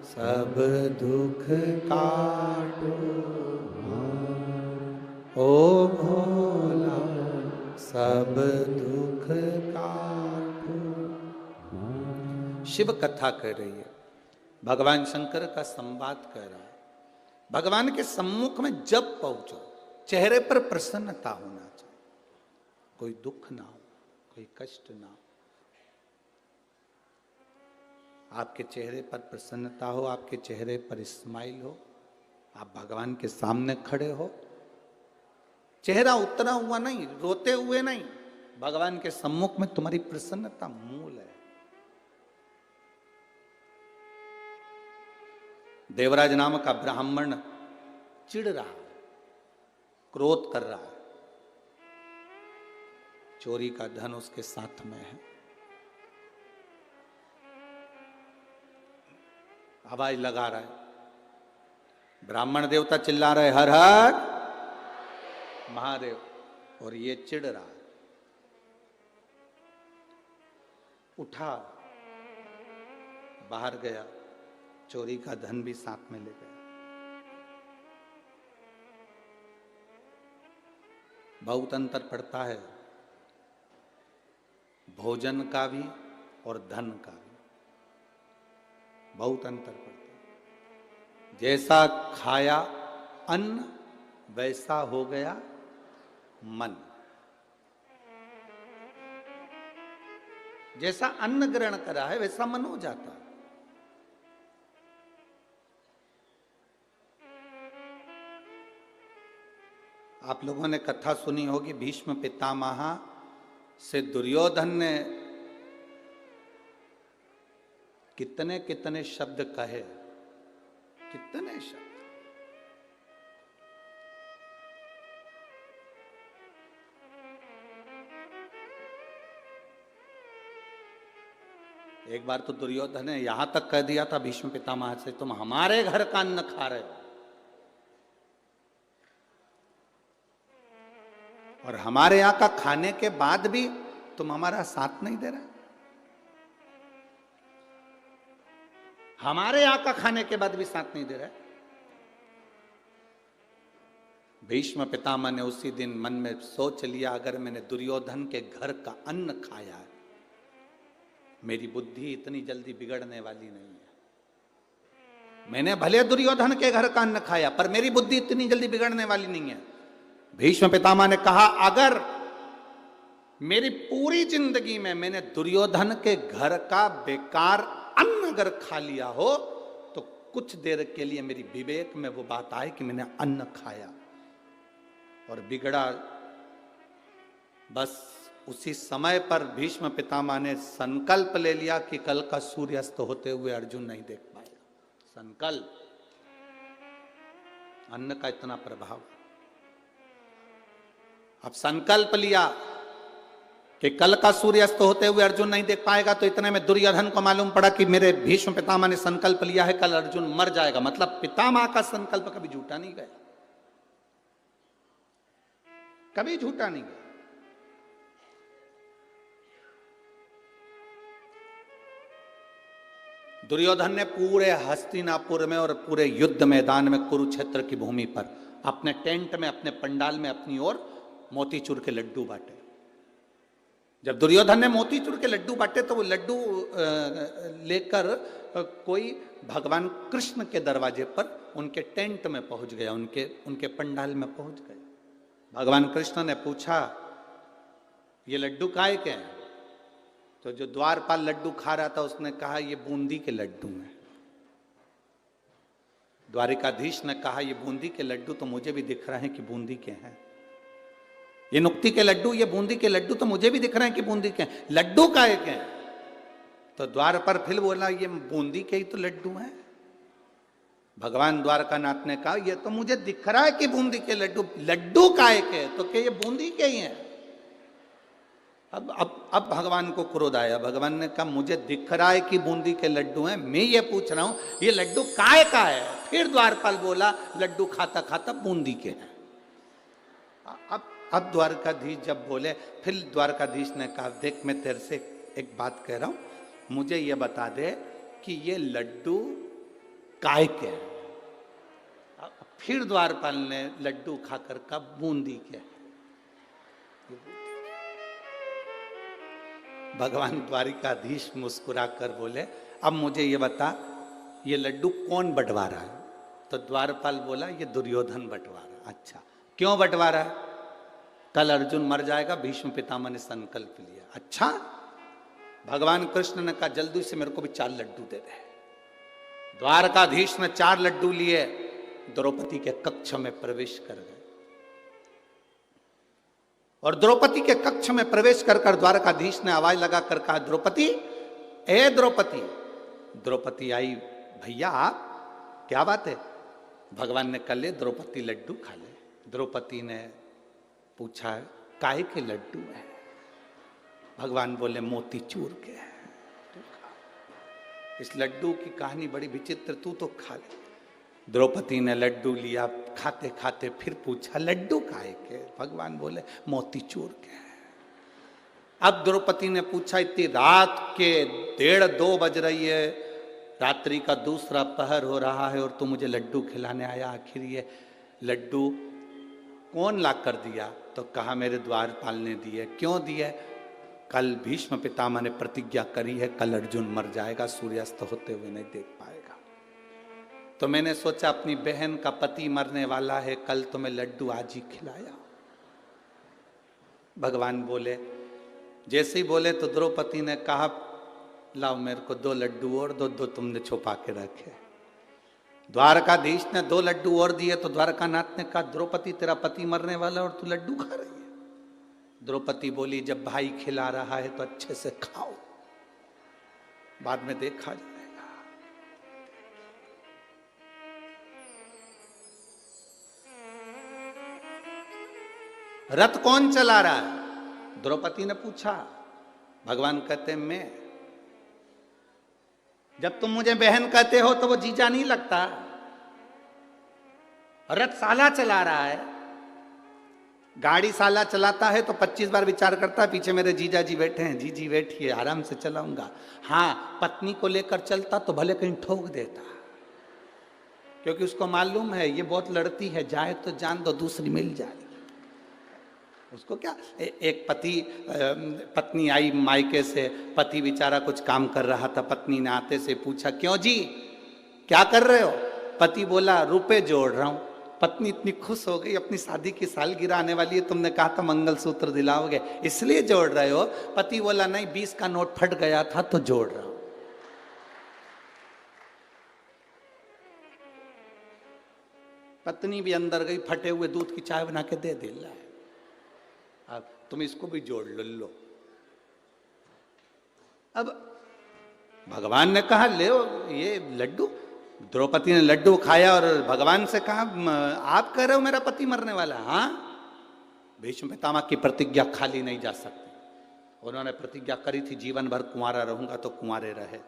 सब दुख काटो, ओ भोला सब दुख काटो। शिव कथा कर रही है, भगवान शंकर का संवाद कर रहा है। भगवान के सम्मुख में जब पहुंचो, चेहरे पर प्रसन्नता होना चाहिए। कोई दुख ना हो, कोई कष्ट ना हो, आपके चेहरे पर प्रसन्नता हो, आपके चेहरे पर स्माइल हो, आप भगवान के सामने खड़े हो, चेहरा उतरा हुआ नहीं, रोते हुए नहीं, भगवान के सम्मुख में तुम्हारी प्रसन्नता मूल है। देवराज नाम का ब्राह्मण चिढ़ रहा है, क्रोध कर रहा है, चोरी का धन उसके साथ में है, आवाज लगा रहा है, ब्राह्मण देवता चिल्ला रहे हर हर महादेव, और ये चिढ़ रहा है। उठा, बाहर गया, चोरी का धन भी साथ में ले गया। बहुत अंतर पड़ता है भोजन का भी और धन का भी, बहुत अंतर पड़ता है। जैसा खाया अन्न वैसा हो गया मन। जैसा अन्न ग्रहण करा है वैसा मन हो जाता है। आप लोगों ने कथा सुनी होगी, भीष्म पितामह से दुर्योधन ने कितने कितने शब्द कहे, कितने शब्द। एक बार तो दुर्योधन ने यहां तक कह दिया था भीष्म पितामह से, तुम हमारे घर का अन्न खा रहे हो और हमारे यहां का खाने के बाद भी तुम हमारा साथ नहीं दे रहे। हमारे यहां का खाने के बाद भी साथ नहीं दे रहे। भीष्म पितामह ने उसी दिन मन में सोच लिया, अगर मैंने दुर्योधन के घर का अन्न खाया है, मेरी बुद्धि इतनी जल्दी बिगड़ने वाली नहीं है। मैंने भले दुर्योधन के घर का अन्न खाया, पर मेरी बुद्धि इतनी जल्दी बिगड़ने वाली नहीं है। भीष्म पितामह ने कहा, अगर मेरी पूरी जिंदगी में मैंने दुर्योधन के घर का बेकार अन्न अगर खा लिया हो, तो कुछ देर के लिए मेरी विवेक में वो बात आए कि मैंने अन्न खाया और बिगड़ा। बस उसी समय पर भीष्म पितामह ने संकल्प ले लिया कि कल का सूर्यास्त होते हुए अर्जुन नहीं देख पाएगा। संकल्प, अन्न का इतना प्रभाव। अब संकल्प लिया कि कल का सूर्यास्त होते हुए अर्जुन नहीं देख पाएगा, तो इतने में दुर्योधन को मालूम पड़ा कि मेरे भीष्म पितामह ने संकल्प लिया है कल अर्जुन मर जाएगा। मतलब पितामह का संकल्प कभी झूठा नहीं गया, कभी झूठा नहीं गया। दुर्योधन ने पूरे हस्तिनापुर में और पूरे युद्ध मैदान में, कुरुक्षेत्र की भूमि पर, अपने टेंट में, अपने पंडाल में अपनी ओर मोतीचूर के लड्डू बांटे। जब दुर्योधन ने मोतीचूर के लड्डू बांटे तो वो लड्डू लेकर कोई भगवान कृष्ण के दरवाजे पर उनके टेंट में पहुंच गया, उनके पंडाल में पहुंच गया। भगवान कृष्ण ने पूछा, ये लड्डू काहे के हैं? तो जो द्वारपाल लड्डू खा रहा था उसने कहा, ये बूंदी के लड्डू हैं। द्वारिकाधीश ने कहा, ये बूंदी के लड्डू तो मुझे भी दिख रहे हैं कि बूंदी के हैं। ये नुक्ती के लड्डू, ये बूंदी के लड्डू तो मुझे भी दिख रहे हैं कि बूंदी के हैं। लड्डू काहे के हैं? तो द्वार पर फिर बोला, ये बूंदी के ही तो लड्डू हैं। भगवान द्वारकानाथ ने कहा, ये तो मुझे दिख रहा है कि बूंदी के लड्डू, लड्डू काहे के? तो क्या ये बूंदी के ही हैं। अब भगवान को क्रोध आया। भगवान ने कहा, मुझे दिख रहा है कि बूंदी के लड्डू हैं, मैं ये पूछ रहा हूं ये लड्डू काय का है? फिर द्वारपाल बोला, लड्डू खाता खाता बूंदी के हैं। अब द्वारकाधीश जब बोले, फिर द्वारकाधीश ने कहा, देख मैं तेरे से एक बात कह रहा हूं, मुझे ये बता दे कि ये लड्डू काय के हैं। फिर द्वारपाल ने लड्डू खाकर कहा, बूंदी के। भगवान द्वारिकाधीश मुस्कुरा कर बोले, अब मुझे ये बता, ये लड्डू कौन बंटवा रहा है? तो द्वारपाल बोला, ये दुर्योधन बंटवा रहा है। अच्छा, क्यों बंटवा रहा है? कल अर्जुन मर जाएगा, भीष्म पितामह ने संकल्प लिया। अच्छा, भगवान कृष्ण ने कहा जल्दी से मेरे को भी 4 लड्डू दे दे। द्वारकाधीश ने 4 लड्डू लिए, द्रौपदी के कक्ष में प्रवेश कर गए। और द्रौपदी के कक्ष में प्रवेश कर द्वारकाधीश ने आवाज लगाकर कहा, द्रौपदी, ए द्रौपदी। द्रौपदी आई, भैया आप, क्या बात है? भगवान ने कहा ले द्रौपदी लड्डू खा ले। द्रौपदी ने पूछा काय के लड्डू है? भगवान बोले मोतीचूर के हैं, तू खा। इस लड्डू की कहानी बड़ी विचित्र, तू तो खा ले। द्रौपदी ने लड्डू लिया, खाते खाते फिर पूछा लड्डू काहे के? भगवान बोले मोतीचूर के हैं। अब द्रौपदी ने पूछा इतनी रात के 1:30-2 बज रही है, रात्रि का दूसरा पहर हो रहा है और तू मुझे लड्डू खिलाने आया, आखिर ये लड्डू कौन ला कर दिया? तो कहा मेरे द्वारपाल ने दिए। क्यों दिए? कल भीष्म पितामह ने प्रतिज्ञा करी है, कल अर्जुन मर जाएगा, सूर्यास्त होते हुए नहीं देख पाएगा। तो मैंने सोचा अपनी बहन का पति मरने वाला है, कल तो मैं लड्डू आज ही खिलाया। भगवान बोले, जैसे ही बोले तो द्रौपदी ने कहा लाओ मेरे को 2 लड्डू और दो तुमने छुपा के रखे। द्वारकाधीश ने 2 लड्डू और दिए तो द्वारकानाथ ने कहा द्रौपदी तेरा पति मरने वाला और तू लड्डू खा रही है? द्रौपदी बोली जब भाई खिला रहा है तो अच्छे से खाओ, बाद में देखा जाएगा। रथ कौन चला रहा है? द्रौपदी ने पूछा। भगवान कहते मैं। जब तुम मुझे बहन कहते हो तो वो जीजा नहीं लगता। रथ साला चला रहा है। गाड़ी साला चलाता है तो 25 बार विचार करता है, पीछे मेरे जीजा जी बैठे हैं, जी जी बैठिए आराम से चलाऊंगा। हाँ, पत्नी को लेकर चलता तो भले कहीं ठोक देता, क्योंकि उसको मालूम है ये बहुत लड़ती है, जाए तो जान दो, दूसरी मिल जाएगी। उसको क्या, एक पत्नी आई मायके से, पति बेचारा कुछ काम कर रहा था, पत्नी ने आते से पूछा क्यों जी क्या कर रहे हो? पति बोला रुपए जोड़ रहा हूं। पत्नी इतनी खुश हो गई, अपनी शादी की सालगिरह आने वाली है, तुमने कहा था मंगलसूत्र दिलाओगे इसलिए जोड़ रहे हो? पति बोला नहीं, 20 का नोट फट गया था तो जोड़ रहा हूं। पत्नी भी अंदर गई, फटे हुए दूध की चाय बना के दे दिला है, अब तुम इसको भी जोड़ लो। अब भगवान ने कहा ले ये लड्डू। द्रौपदी ने लड्डू खाया और भगवान से कहा आप कह रहे हो मेरा पति मरने वाला? हाँ, भीष्म पितामह की प्रतिज्ञा खाली नहीं जा सकती। उन्होंने प्रतिज्ञा करी थी जीवन भर कुंवारा रहूंगा, तो कुंवारे रहे।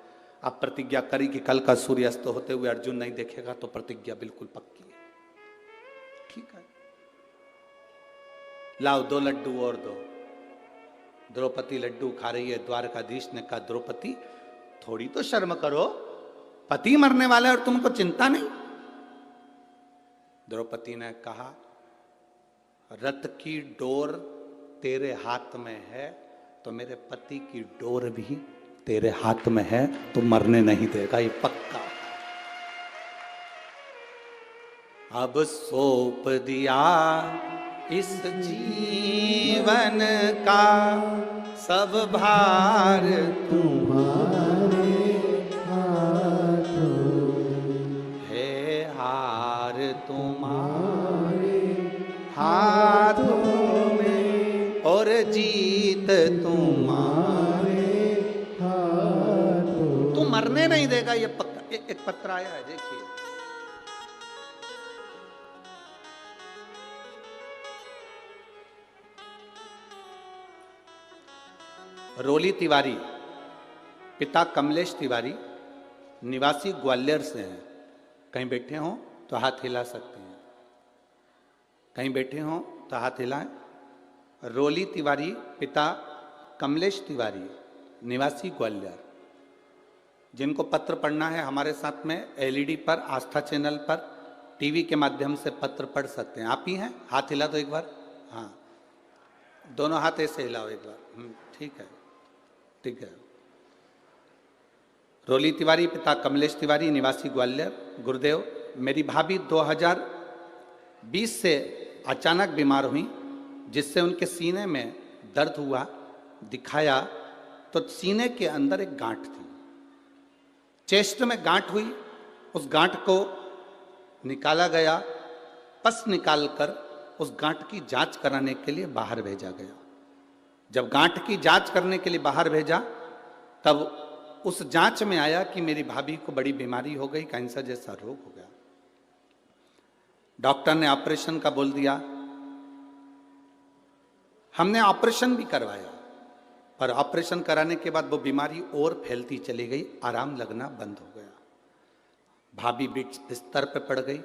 अब प्रतिज्ञा करी कि कल का सूर्यास्त होते हुए अर्जुन नहीं देखेगा, तो प्रतिज्ञा बिल्कुल पक्की है। ठीक है, लाओ 2 लड्डू और दो। द्रौपदी लड्डू खा रही है। द्वारकाधीश ने कहा द्रौपदी थोड़ी तो शर्म करो, पति मरने वाला है और तुमको चिंता नहीं। द्रौपदी ने कहा रथ की डोर तेरे हाथ में है तो मेरे पति की डोर भी तेरे हाथ में है, तो मरने नहीं देगा, ये पक्का। अब सौंप दिया इस जीवन का सब भार तुम्हारे हाथों, है हार तुम्हारे हाथों में और जीत तुम्हारे हाथों। तू मरने नहीं देगा, ये पक्का। एक पत्र आया है, देखिए। रोली तिवारी, पिता कमलेश तिवारी, निवासी ग्वालियर से हैं। कहीं बैठे हों तो हाथ हिला सकते हैं, कहीं बैठे हों तो हाथ हिलाएं। रोली तिवारी, पिता कमलेश तिवारी, निवासी ग्वालियर। जिनको पत्र पढ़ना है हमारे साथ में एलईडी पर, आस्था चैनल पर, टीवी के माध्यम से पत्र पढ़ सकते हैं। आप ही हैं? हाथ हिला दो एक बार। हाँ, दोनों हाथ ऐसे हिलाओ एक बार। ठीक है, ठीक है। रोली तिवारी, पिता कमलेश तिवारी, निवासी ग्वालियर। गुरुदेव, मेरी भाभी 2020 से अचानक बीमार हुई। जिससे उनके सीने में दर्द हुआ, दिखाया तो सीने के अंदर एक गांठ थी, चेस्ट में गांठ हुई। उस गांठ को निकाला गया, पस निकालकर उस गांठ की जांच कराने के लिए बाहर भेजा गया। जब गांठ की जांच करने के लिए बाहर भेजा, तब उस जांच में आया कि मेरी भाभी को बड़ी बीमारी हो गई, कैंसर जैसा रोग हो गया। डॉक्टर ने ऑपरेशन का बोल दिया। हमने ऑपरेशन भी करवाया, पर ऑपरेशन कराने के बाद वो बीमारी और फैलती चली गई, आराम लगना बंद हो गया। भाभी बिस्तर पे पड़ गई,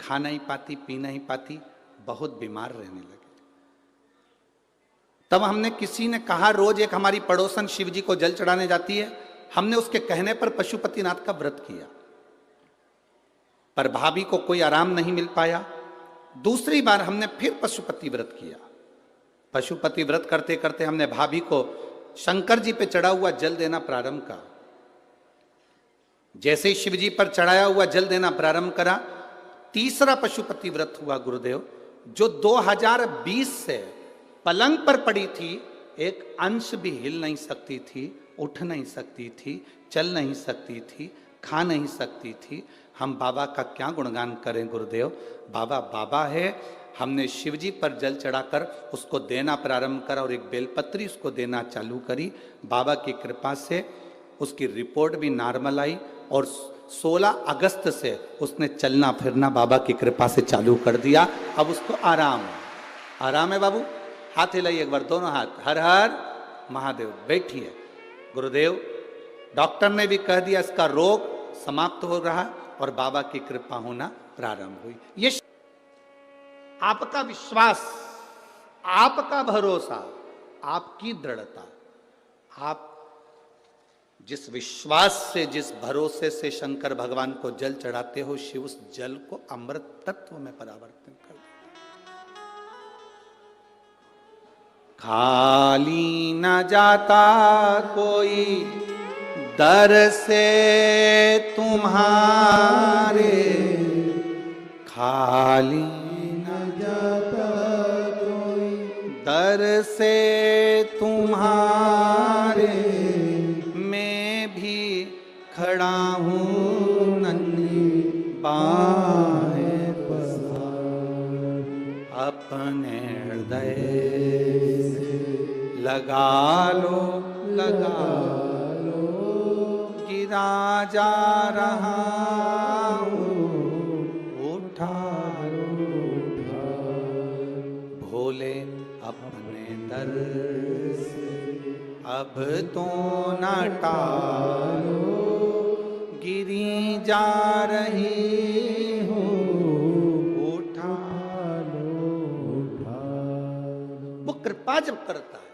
खा नहीं पाती, पी नहीं पाती, बहुत बीमार रहने लगी। तब हमने, किसी ने कहा, रोज एक हमारी पड़ोसन शिव जी को जल चढ़ाने जाती है, हमने उसके कहने पर पशुपतिनाथ का व्रत किया, पर भाभी को कोई आराम नहीं मिल पाया। दूसरी बार हमने फिर पशुपति व्रत किया। पशुपति व्रत करते करते हमने भाभी को शंकर जी पे चढ़ा हुआ जल देना प्रारंभ करा। जैसे ही शिव जी पर चढ़ाया हुआ जल देना प्रारंभ करा, तीसरा पशुपति व्रत हुआ गुरुदेव, जो 2020 से पलंग पर पड़ी थी, एक अंश भी हिल नहीं सकती थी, उठ नहीं सकती थी, चल नहीं सकती थी, खा नहीं सकती थी। हम बाबा का क्या गुणगान करें गुरुदेव, बाबा बाबा है। हमने शिवजी पर जल चढ़ाकर उसको देना प्रारंभ करा और एक बेलपत्री उसको देना चालू करी। बाबा की कृपा से उसकी रिपोर्ट भी नॉर्मल आई और 16 अगस्त से उसने चलना फिरना बाबा की कृपा से चालू कर दिया। अब उसको आराम है। आराम है बाबू, हाथ हिलाइए एक बार, दोनों हाथ। हर हर महादेव। बैठिए। गुरुदेव, डॉक्टर ने भी कह दिया इसका रोग समाप्त हो रहा और बाबा की कृपा होना प्रारंभ हुई। ये आपका विश्वास, आपका भरोसा, आपकी दृढ़ता, आप जिस विश्वास से, जिस भरोसे से शंकर भगवान को जल चढ़ाते हो, शिव उस जल को अमृत तत्व में परिवर्तित कर देता। खाली न जाता कोई दर से तुम्हारे, खाली न जाता कोई दर से तुम्हारे, मैं भी खड़ा हूँ नन्ही बाहें पसार, अपने हृदय लगा लो, लगा लो, गिरा जा रहा हूँ, उठा लो, भोले अपने दर से अब तो न टालो, गिरी जा रही हूँ, उठा लो, उठा लो। वो कृपा जब करता है।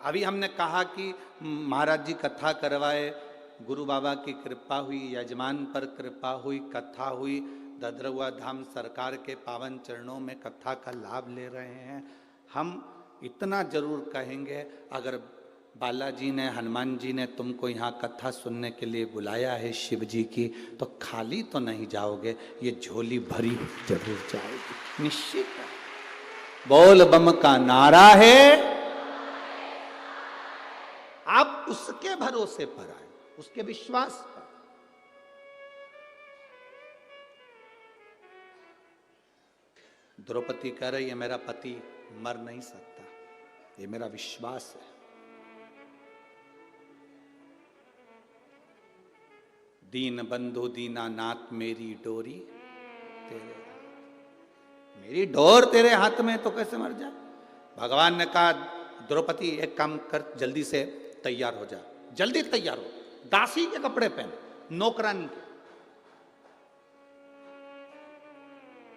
अभी हमने कहा कि महाराज जी कथा करवाए, गुरु बाबा की कृपा हुई, यजमान पर कृपा हुई, कथा हुई, ददरुआ धाम सरकार के पावन चरणों में कथा का लाभ ले रहे हैं। हम इतना जरूर कहेंगे, अगर बालाजी ने, हनुमान जी ने तुमको यहाँ कथा सुनने के लिए बुलाया है शिव जी की, तो खाली तो नहीं जाओगे, ये झोली भरी जरूर जाओगे, निश्चित है। बोल बम का नारा है। आप उसके भरोसे पर आए, उसके विश्वास पर। द्रौपदी कह रही है मेरा पति मर नहीं सकता, ये मेरा विश्वास है। दीन बंधु दीना नाथ मेरी डोरी तेरे, मेरी डोर तेरे हाथ में, तो कैसे मर जाए। भगवान ने कहा द्रौपदी एक काम कर, जल्दी से तैयार हो जा, जल्दी तैयार हो, दासी के कपड़े पहन, नौकरानी के,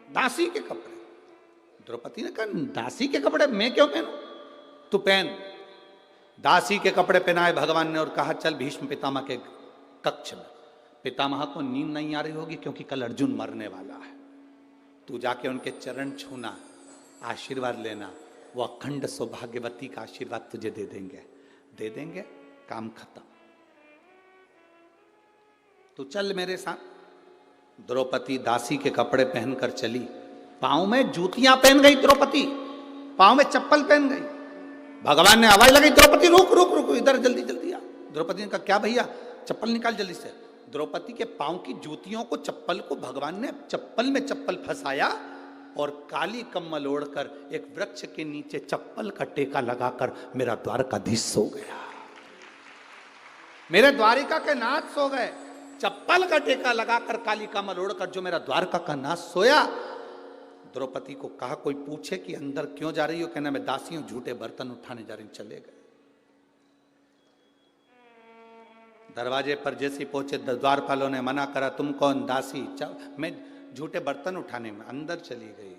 दासी के कपड़े। द्रौपदी ने कहा दासी के कपड़े मैं क्यों पहनूं, तू पहन। दासी के कपड़े पहनाए भगवान ने और कहा चल भीष्म पितामह के कक्ष में। पितामह को नींद नहीं आ रही होगी क्योंकि कल अर्जुन मरने वाला है, तू जाके उनके चरण छूना, आशीर्वाद लेना, वो अखंड सौभाग्यवती का आशीर्वाद तुझे दे देंगे, दे देंगे, काम खत्म, तू चल मेरे साथ। द्रौपदी दासी के कपड़े पहनकर चली, पांव में जूतियां पहन गई द्रौपदी, पांव में चप्पल पहन गई। भगवान ने आवाज लगाई, द्रौपदी रुक रुक रुक, इधर जल्दी जल्दी आ। द्रौपदी ने कहा क्या भैया, चप्पल निकाल जल्दी से। द्रौपदी के पांव की जूतियों को, चप्पल को भगवान ने चप्पल में चप्पल फंसाया और काली कम्बल ओढ़कर एक वृक्ष के नीचे चप्पल का टेका लगाकर मेरा द्वारकाधीश सो गया। मेरे द्वारिका के नाथ सो गए, चप्पल का टेका लगाकर काली कम्बल ओढ़कर जो मेरा द्वारका का नाथ सोया। द्रौपदी को कहा कोई पूछे कि अंदर क्यों जा रही हो, कहना मैं दासी हूं, झूठे बर्तन उठाने जा रही हूं। चले गए। दरवाजे पर जैसे पहुंचे द्वारपालों ने मना करा, तुम कौन? दासी। मैं झूठे बर्तन उठाने में। अंदर चली गई।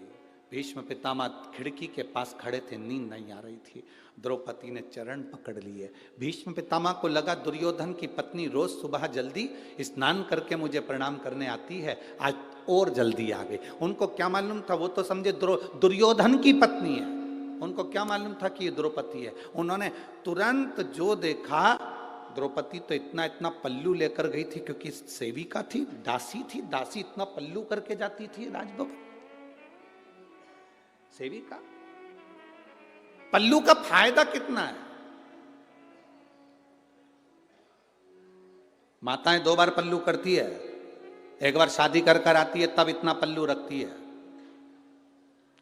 भीष्म पितामह खिड़की के पास खड़े थे, नींद नहीं आ रही थी। द्रौपदी ने चरण पकड़ लिए। भीष्म पितामह को लगा दुर्योधन की पत्नी रोज सुबह जल्दी स्नान करके मुझे प्रणाम करने आती है, आज और जल्दी आ गई। उनको क्या मालूम था, वो तो समझे दुर्योधन की पत्नी है, उनको क्या मालूम था कि ये द्रौपदी है। उन्होंने तुरंत जो देखा, द्रौपदी तो इतना इतना पल्लू लेकर गई थी, क्योंकि सेविका थी, दासी थी। दासी इतना पल्लू करके जाती थी राजभवन। सेविका पल्लू का फायदा कितना है? माताएं 2 बार पल्लू करती है, एक बार शादी कर कर आती है तब इतना पल्लू रखती है,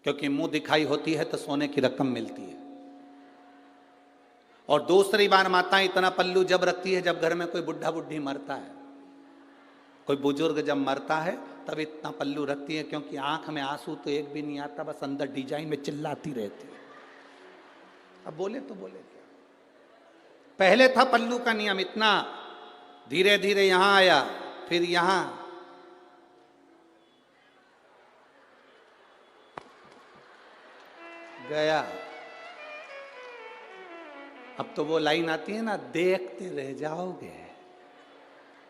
क्योंकि मुंह दिखाई होती है तो सोने की रकम मिलती है। और दूसरी बार माताएं इतना पल्लू जब रखती है जब घर में कोई बुढ़ा बुढ़ी मरता है, कोई बुजुर्ग जब मरता है तब इतना पल्लू रखती है, क्योंकि आंख में आंसू तो एक भी नहीं आता, बस अंदर डिजाइन में चिल्लाती रहती है। अब बोले तो बोले क्या? पहले था पल्लू का नियम इतना, धीरे धीरे यहां आया, फिर यहां। गया। अब तो वो लाइन आती है ना, देखते रह जाओगे,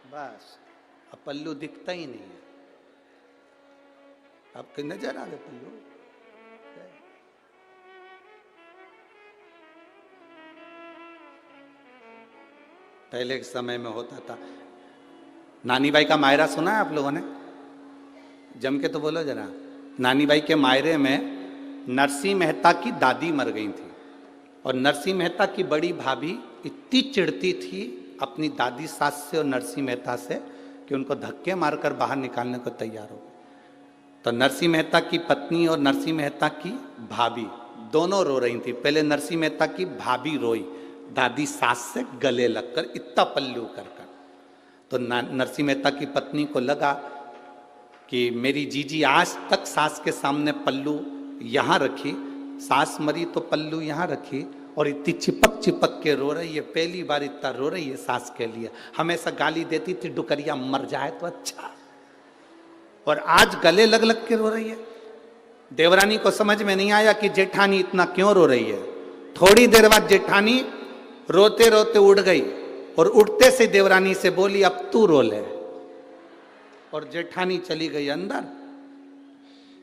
बस अब पल्लू दिखता ही नहीं है। आपके नजर आ गए पल्लू? पहले के समय में होता था। नानी बाई का मायरा सुना है आप लोगों ने? जम के तो बोलो जरा। नानी बाई के मायरे में नरसिंह मेहता की दादी मर गई थी, और नरसिंह मेहता की बड़ी भाभी इतनी चिढ़ती थी अपनी दादी सास से और नरसिंह मेहता से कि उनको धक्के मारकर बाहर निकालने को तैयार हो गए। तो नरसिंह मेहता की पत्नी और नरसिंह मेहता की भाभी दोनों रो रही थी। पहले नरसिंह मेहता की भाभी रोई दादी सास से गले लगकर, इतना पल्लू कर कर। तो नरसिंह मेहता की पत्नी को लगा कि मेरी जीजी आज तक सास के सामने पल्लू यहाँ रखी, सास मरी तो पल्लू यहाँ रखी, और इतनी चिपक चिपक के रो रही है, पहली बार इतना रो रही है सास के लिए। हमेशा गाली देती थी, डुकरिया मर जाए तो अच्छा, और आज गले लग लग के रो रही है। देवरानी को समझ में नहीं आया कि जेठानी इतना क्यों रो रही है। थोड़ी देर बाद जेठानी रोते रोते उठ गई, और उठते से देवरानी से बोली अब तू रो ले, और जेठानी चली गई अंदर।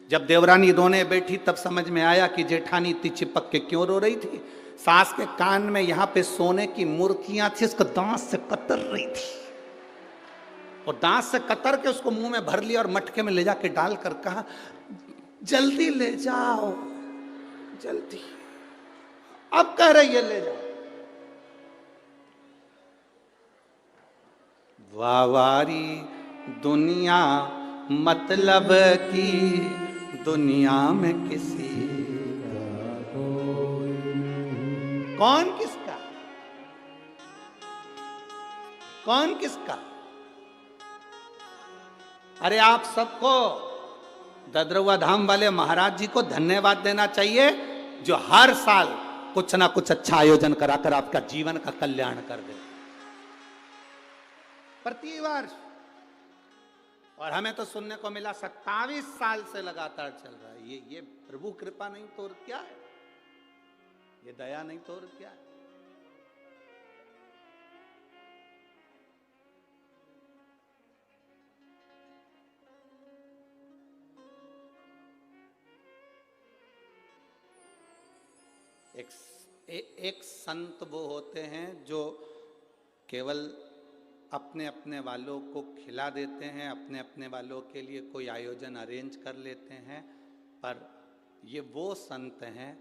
जब देवरानी रोने बैठी तब समझ में आया कि जेठानी इतनी चिपक के क्यों रो रही थी। सास के कान में यहाँ पे सोने की मूर्तियां थी, उसको दांत से कतर रही थी, और दांत से कतर के उसको मुंह में भर लिया और मटके में ले जाके डालकर कहा जल्दी ले जाओ, जल्दी। अब कह रही है ले जाओ। वावारी दुनिया मतलब की दुनिया में किसी कौन किसका, कौन किसका। अरे आप सबको ददरुआ धाम वाले महाराज जी को धन्यवाद देना चाहिए, जो हर साल कुछ ना कुछ अच्छा आयोजन कराकर आपका जीवन का कल्याण कर दे प्रतिवर्ष। और हमें तो सुनने को मिला 27 साल से लगातार चल रहा है। ये प्रभु कृपा नहीं तो और क्या है, ये दया नहीं तो और क्या है। एक संत वो होते हैं जो केवल अपने अपने वालों को खिला देते हैं, अपने अपने वालों के लिए कोई आयोजन अरेंज कर लेते हैं, पर ये वो संत हैं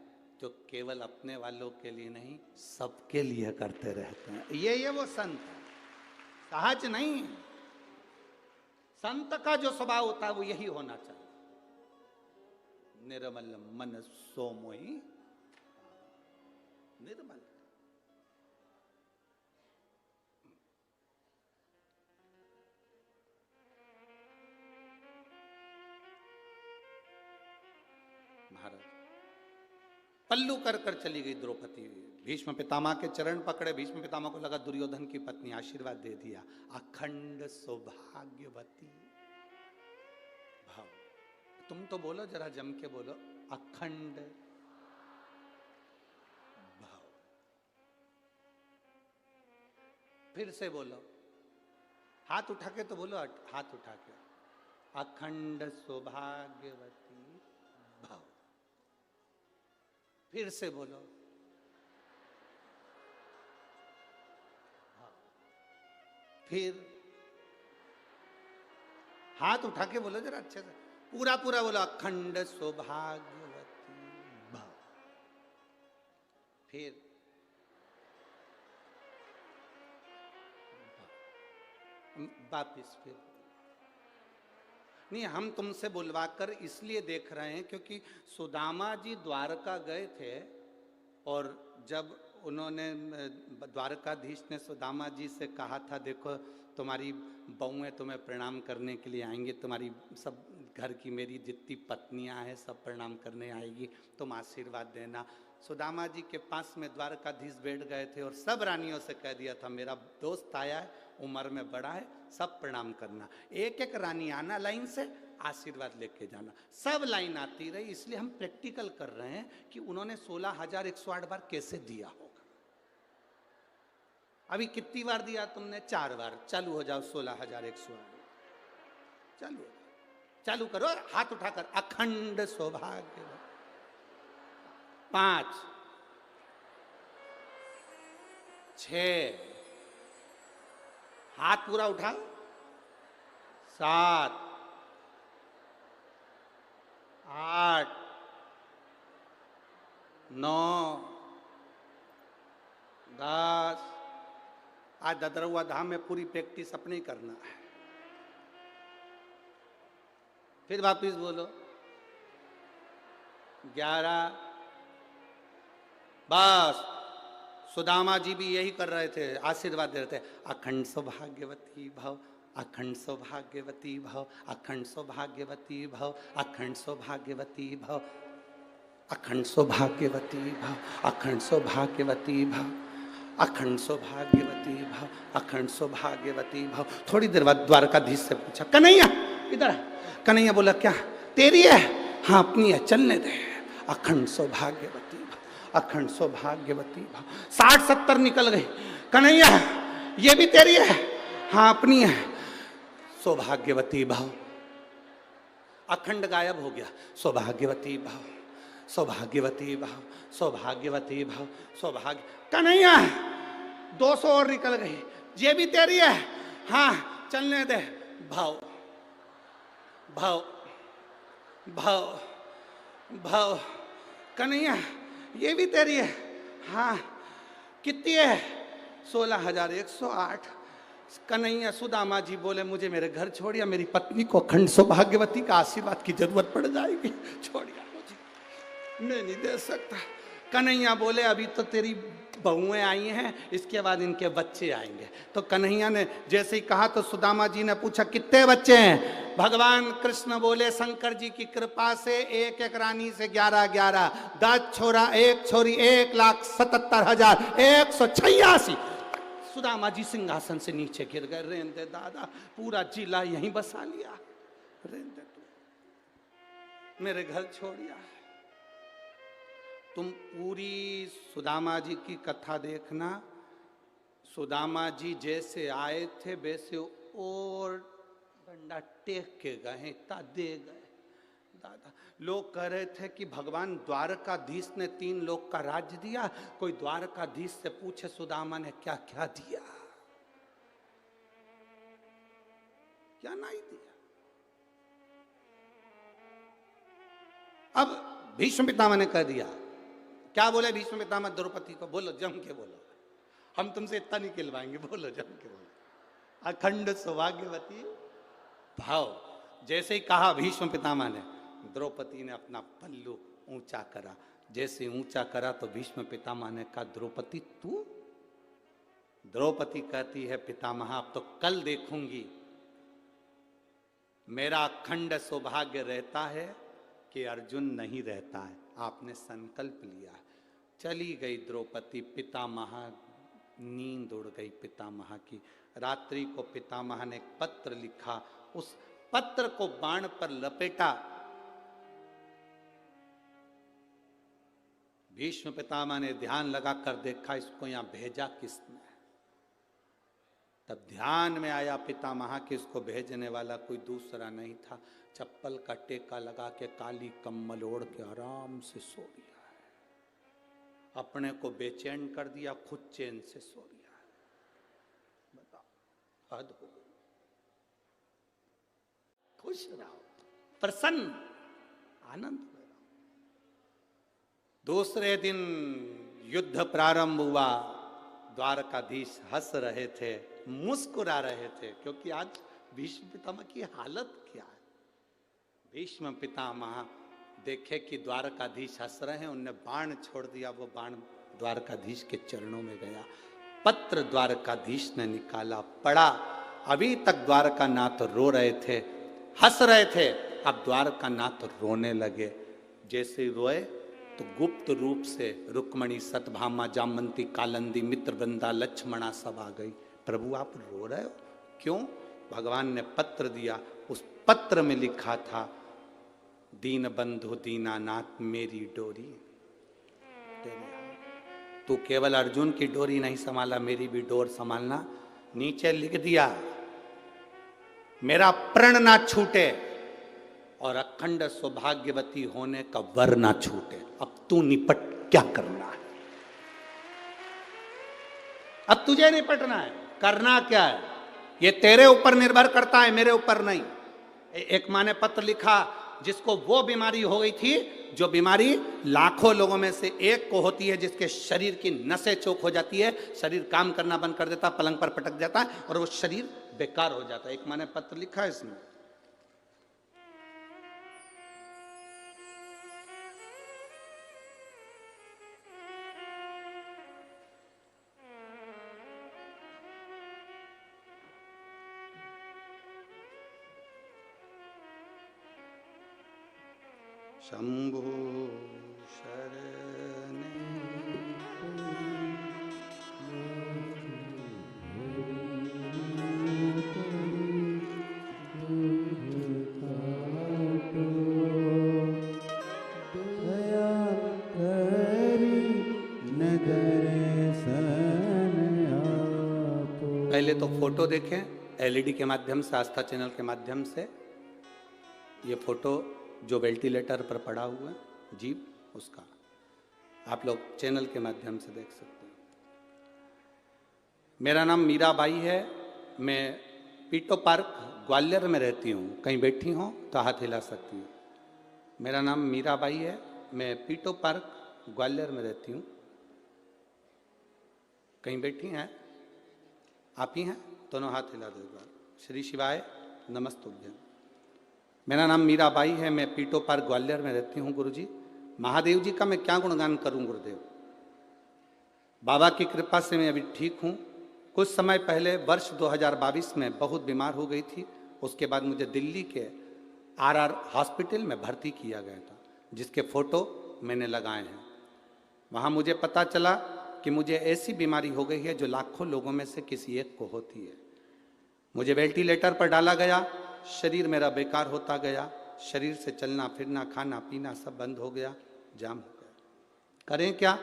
जो केवल अपने वालों के लिए नहीं सबके लिए करते रहते हैं। ये वो संत है, सहज नहीं। संत का जो स्वभाव होता है वो यही होना चाहिए। निर्मल मन सो मोहि, निर्मल। महाराज पल्लू कर कर चली गई द्रौपदी। भीष्म पितामह के चरण पकड़े। भीष्म पितामह को लगा दुर्योधन की पत्नी, आशीर्वाद दे दिया। अखंड सौभाग्यवती भाव। तुम तो बोलो, जरा जम के बोलो, अखंड भाव। फिर से बोलो, हाथ उठा के तो बोलो, हाथ उठा के, अखंड सौभाग्यवती भाव। फिर से बोलो, फिर हाथ उठा के बोलो जरा अच्छे से, पूरा पूरा बोलो, अखंड सौभाग्यवती भाव। फिर वापिस। फिर नहीं, हम तुमसे बुलवा कर इसलिए देख रहे हैं क्योंकि सुदामा जी द्वारका गए थे और जब उन्होंने, द्वारकाधीश ने सुदामा जी से कहा था, देखो तुम्हारी बहुएं तुम्हें प्रणाम करने के लिए आएंगे, तुम्हारी सब घर की मेरी जितनी पत्नियां हैं सब प्रणाम करने आएगी, तुम आशीर्वाद देना। सुदामा जी के पास में द्वारकाधीश बैठ गए थे और सब रानियों से कह दिया था, मेरा दोस्त आया है, उम्र में बड़ा है, सब प्रणाम करना। एक एक रानी आना लाइन से, आशीर्वाद लेके जाना। सब लाइन आती रही। इसलिए हम प्रैक्टिकल कर रहे हैं कि उन्होंने 16,108 बार कैसे दिया होगा। अभी कितनी बार दिया तुमने? 4 बार। चालू हो जाओ, 16,108 चालू, चालू करो, हाथ उठाकर, अखंड सौभाग्य। 5, 6, हाथ पूरा उठाओ, 7, 8, 9, 10। आज ददरुआ धाम में पूरी प्रैक्टिस अपने ही करना है। फिर वापिस बोलो, 11। बस सुदामा जी भी यही कर रहे थे, आशीर्वाद दे रहे थे, अखंड सौभाग्यवती भव, अखंड सौभाग्यवती भव, अखंड सौभाग्यवती भव, अखंड सौभाग्यवती भव, अखंड सौभाग्यवती भव, अखंड सौभाग्यवती भव, अखंड सौभाग्यवती भव, अखंड सौभाग्यवती भव। थोड़ी देर बाद द्वारकाधीश से पूछा, कन्हैया इधर। कन्हैया बोला, क्या तेरी है? हाँ अपनी है, चलने दे। अखंड सौभाग्यवती भव, अखंड सौभाग्यवती भव। 60-70 निकल गई। कन्हैया ये भी तेरी है? हाँ अपनी है। सौभाग्यवती भव। अखंड गायब हो गया। सौभाग्यवती भव, सौभाग्यवती भव, सौभाग्यवती भव, सौभाग्य। कन्हैया 200 और निकल गई। ये भी तेरी है? हाँ चलने दे। भव, भव, भव, भव। कन्हैया ये भी तेरी है? हाँ कितनी है? 16,108। कन्हैया, सुदामा जी बोले, मुझे मेरे घर छोड़िया, मेरी पत्नी को अखंड सौभाग्यवती का आशीर्वाद की जरूरत पड़ जाएगी, छोड़िया मुझे, मैं नहीं दे सकता। कन्हैया बोले, अभी तो तेरी बहुएं आई हैं, इसके बाद इनके बच्चे आएंगे। तो कन्हैया ने जैसे ही कहा तो सुदामा जी ने पूछा, कितने बच्चे हैं? भगवान कृष्ण बोले, शंकर जी की कृपा से एक एक रानी से 11-11, 10 छोरा 1 छोरी, 1,77,186। सुदामा जी सिंहासन से नीचे गिर गए। रेन दे दादा, पूरा जिला यहीं बसा लिया। रेन दे, तू मेरे घर छोड़िया। तुम पूरी सुदामा जी की कथा देखना। सुदामा जी जैसे आए थे वैसे और डंडा टेक के गए, इतना दे गए। दादा, लोग कह रहे थे कि भगवान द्वारकाधीश ने 3 लोक का राज्य दिया। कोई द्वारकाधीश से पूछे सुदामा ने क्या क्या दिया, क्या नहीं दिया। अब भीष्म पितामह ने कह दिया, क्या बोले भीष्म पितामह द्रौपदी को? बोलो, जम के बोलो, हम तुमसे इतना नहीं खिलवाएंगे, बोलो जम के बोलो। अखंड सौभाग्यवती भाव। जैसे ही कहा भीष्म पितामह ने, द्रौपदी ने अपना पल्लू ऊंचा करा। जैसे ऊंचा करा तो भीष्म पितामह ने कहा, द्रौपदी तू? द्रौपदी कहती है, पितामह अब तो कल देखूंगी। मेरा अखंड सौभाग्य रहता है कि अर्जुन नहीं रहता है, आपने संकल्प लिया। चली गई द्रौपदी, पितामह, नींद उड़ गई पितामह की। रात्रि को पितामह ने एक पत्र लिखा, उस पत्र को बाण पर लपेटा। भीष्म पितामह ने ध्यान लगाकर देखा, इसको यहां भेजा किसने? तब ध्यान में आया पितामह कि इसको भेजने वाला कोई दूसरा नहीं था। चप्पल का टेका लगा के काली कम्बल ओढ़ के आराम से सो गया है। अपने को बेचैन कर दिया, खुद चैन से सो गया है। बताओ, हद हो गई। खुश रहो, प्रसन्न, आनंद में रहो। दूसरे दिन युद्ध प्रारंभ हुआ। द्वारकाधीश हंस रहे थे, मुस्कुरा रहे थे, क्योंकि आज भीष्म पितामह की हालत क्या है। भीष्म पितामह देखे कि द्वारकाधीश हंस रहे हैं, उनने बाण छोड़ दिया। वो बाण द्वारकाधीश के चरणों में गया। पत्र द्वारकाधीश ने निकाला, पढ़ा। अभी तक द्वारकानाथ रो रहे थे, हंस रहे थे, अब द्वारकानाथ रोने लगे। जैसे रोए तो गुप्त रूप से रुक्मणी, सतभामा, जामवंती, कालंदी, मित्रवृंदा, लक्ष्मणा सब आ गई। प्रभु आप रो रहे हो क्यों? भगवान ने पत्र दिया। उस पत्र में लिखा था, दीन बंधु दीनानाथ मेरी डोरी तू केवल अर्जुन की डोरी नहीं संभाला, मेरी भी डोर संभालना। नीचे लिख दिया, मेरा प्रण ना छूटे और अखंड सौभाग्यवती होने का वर ना छूटे। अब तू निपट, क्या करना है? अब तुझे निपटना है, करना क्या है ये तेरे ऊपर निर्भर करता है, मेरे ऊपर नहीं। एक माँ ने पत्र लिखा, जिसको वो बीमारी हो गई थी जो बीमारी लाखों लोगों में से एक को होती है, जिसके शरीर की नसें चौक हो जाती है, शरीर काम करना बंद कर देता, पलंग पर पटक जाता है और वो शरीर बेकार हो जाता है। एक माँ ने पत्र लिखा है इसमें। शंभु शरण पहले तो फोटो देखें एलईडी के माध्यम से, आस्था चैनल के माध्यम से। ये फोटो जो वेंटिलेटर पर पड़ा हुआ है, जीप, उसका आप लोग चैनल के माध्यम से देख सकते हैं। मेरा नाम मीराबाई है, मैं पीटो पार्क ग्वालियर में रहती हूँ। कहीं बैठी हो तो हाथ हिला सकती हूँ। मेरा नाम मीराबाई है, मैं पीटो पार्क ग्वालियर में रहती हूँ। कहीं बैठी हैं आप ही हैं? दोनों हाथ हिला दो एक बार। श्री शिवाय नमस्तुभ्यं। मेरा नाम मीराबाई है, मैं पीटो पार्क ग्वालियर में रहती हूँ। गुरुजी, महादेव जी का मैं क्या गुणगान करूँ गुरुदेव। बाबा की कृपा से मैं अभी ठीक हूँ। कुछ समय पहले वर्ष 2022 में बहुत बीमार हो गई थी। उसके बाद मुझे दिल्ली के आरआर हॉस्पिटल में भर्ती किया गया था, जिसके फ़ोटो मैंने लगाए हैं। वहाँ मुझे पता चला कि मुझे ऐसी बीमारी हो गई है जो लाखों लोगों में से किसी एक को होती है। मुझे वेंटिलेटर पर डाला गया, शरीर मेरा बेकार होता गया, शरीर से चलना फिरना, खाना पीना सब बंद हो गया, जाम हो गया। करें क्या?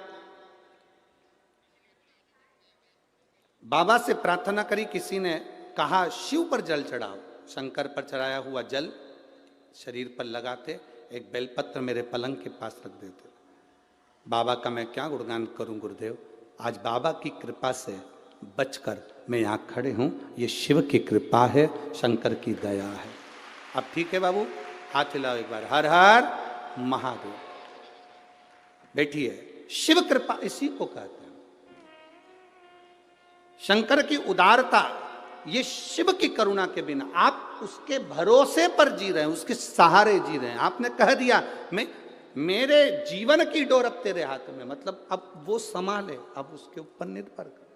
बाबा से प्रार्थना करी। किसी ने कहा शिव पर जल चढ़ाओ। शंकर पर चढ़ाया हुआ जल शरीर पर लगाते, एक बेलपत्र मेरे पलंग के पास रख देते। बाबा का मैं क्या गुणगान करूं गुरुदेव। आज बाबा की कृपा से बचकर मैं यहाँ खड़े हूँ। ये शिव की कृपा है, शंकर की दया है। अब ठीक है बाबू, हाथ हिलाओ एक बार। हर हर महादेव। बैठिए। शिव कृपा इसी को कहते हैं। शंकर की उदारता, ये शिव की करुणा के बिना, आप उसके भरोसे पर जी रहे हैं, उसके सहारे जी रहे हैं। आपने कह दिया मैं, मेरे जीवन की डोर अब तेरे हाथ में, मतलब अब वो संभाले, अब उसके ऊपर निर्भर कर।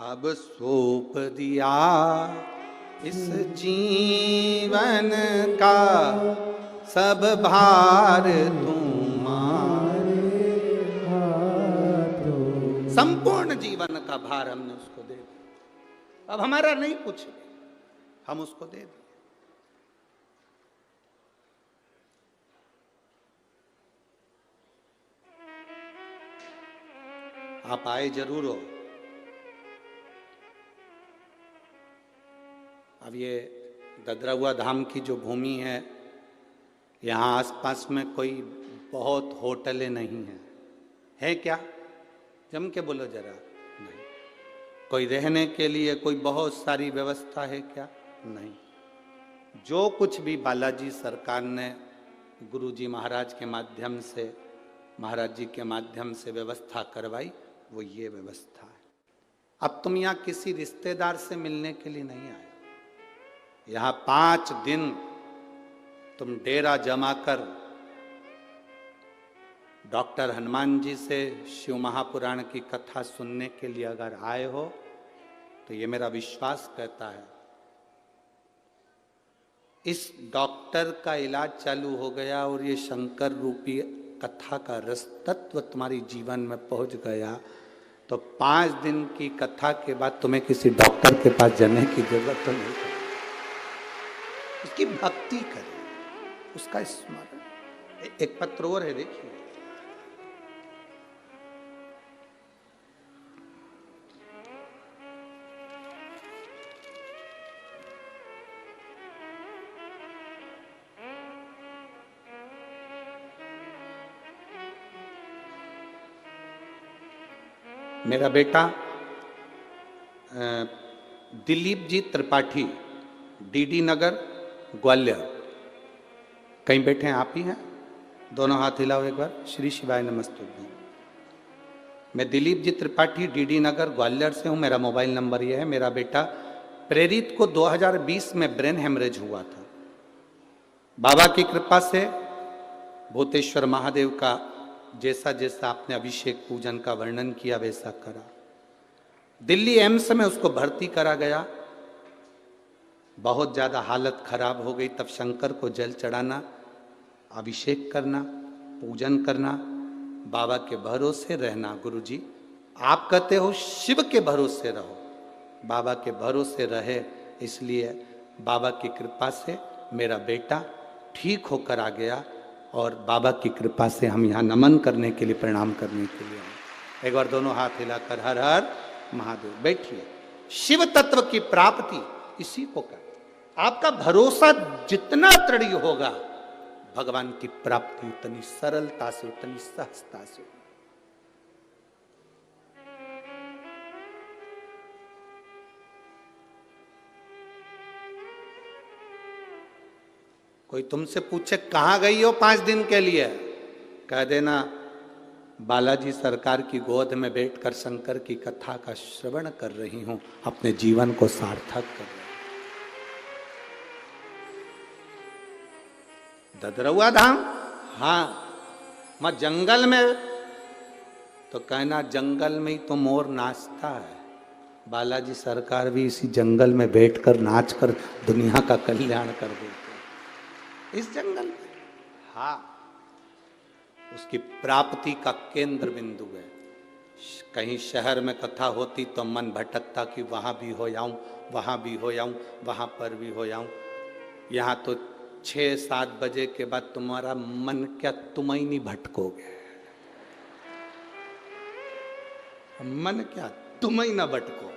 अब सौंप दिया इस जीवन का सब भार तुम्हारे हाथों। संपूर्ण जीवन का भार हमने उसको दे दिया। अब हमारा नहीं कुछ, हम उसको दे दिए। आप आए जरूर हो। अब ये ददरौआ धाम की जो भूमि है, यहाँ आसपास में कोई बहुत होटलें नहीं हैं, है क्या? जम के बोलो जरा। नहीं। कोई रहने के लिए कोई बहुत सारी व्यवस्था है क्या? नहीं। जो कुछ भी बालाजी सरकार ने गुरुजी महाराज के माध्यम से, महाराज जी के माध्यम से व्यवस्था करवाई, वो ये व्यवस्था है। अब तुम यहाँ किसी रिश्तेदार से मिलने के लिए नहीं आए। यहाँ 5 दिन तुम डेरा जमा कर डॉक्टर हनुमान जी से शिव महापुराण की कथा सुनने के लिए अगर आए हो, तो ये मेरा विश्वास कहता है इस डॉक्टर का इलाज चालू हो गया और ये शंकर रूपी कथा का रस तत्व तुम्हारी जीवन में पहुंच गया, तो 5 दिन की कथा के बाद तुम्हें किसी डॉक्टर के पास जाने की जरूरत तो नहीं है। उसकी भक्ति करें, उसका स्मरण। एक पत्र और है, देखिए। मेरा बेटा दिलीप जी त्रिपाठी, डीडी नगर, ग्वालियर। कहीं बैठे हैं? आप ही हैं? दोनों हाथ हिलाओ एक बार। श्री शिवाय नमस्ते। मैं दिलीप जी त्रिपाठी, डीडी नगर, ग्वालियर से हूँ। मेरा मोबाइल नंबर ये है। मेरा बेटा प्रेरित को 2020 में ब्रेन हेमरेज हुआ था। बाबा की कृपा से भूतेश्वर महादेव का जैसा जैसा आपने अभिषेक पूजन का वर्णन किया वैसा करा। दिल्ली एम्स में उसको भर्ती करा गया। बहुत ज्यादा हालत खराब हो गई। तब शंकर को जल चढ़ाना, अभिषेक करना, पूजन करना, बाबा के भरोसे रहना। गुरुजी आप कहते हो शिव के भरोसे रहो, बाबा के भरोसे रहे। इसलिए बाबा की कृपा से मेरा बेटा ठीक होकर आ गया और बाबा की कृपा से हम यहाँ नमन करने के लिए, प्रणाम करने के लिए आए। एक बार दोनों हाथ हिलाकर हर हर महादेव। बैठिए। शिव तत्व की प्राप्ति इसी को कहते। आपका भरोसा जितना दृढ़ होगा, भगवान की प्राप्ति उतनी सरलता से, उतनी सहजता से। कोई तुमसे पूछे कहां गई हो 5 दिन के लिए, कह देना बालाजी सरकार की गोद में बैठकर शंकर की कथा का श्रवण कर रही हूं, अपने जीवन को सार्थक कर रही हूं। ददरौआ धाम, हाँ। मैं जंगल में, तो कहना जंगल में ही तो मोर नाचता है। बालाजी सरकार भी इसी जंगल में बैठकर नाचकर दुनिया का कल्याण कर देते हैं। इस जंगल में, हाँ, उसकी प्राप्ति का केंद्र बिंदु है। कहीं शहर में कथा होती तो मन भटकता कि वहां भी हो जाऊं, वहां भी हो जाऊं, वहां पर भी हो जाऊं। यहाँ तो 6-7 बजे के बाद तुम्हारा मन क्या, तुम ही नहीं भटकोगे। मन क्या, तुम ही ना भटको।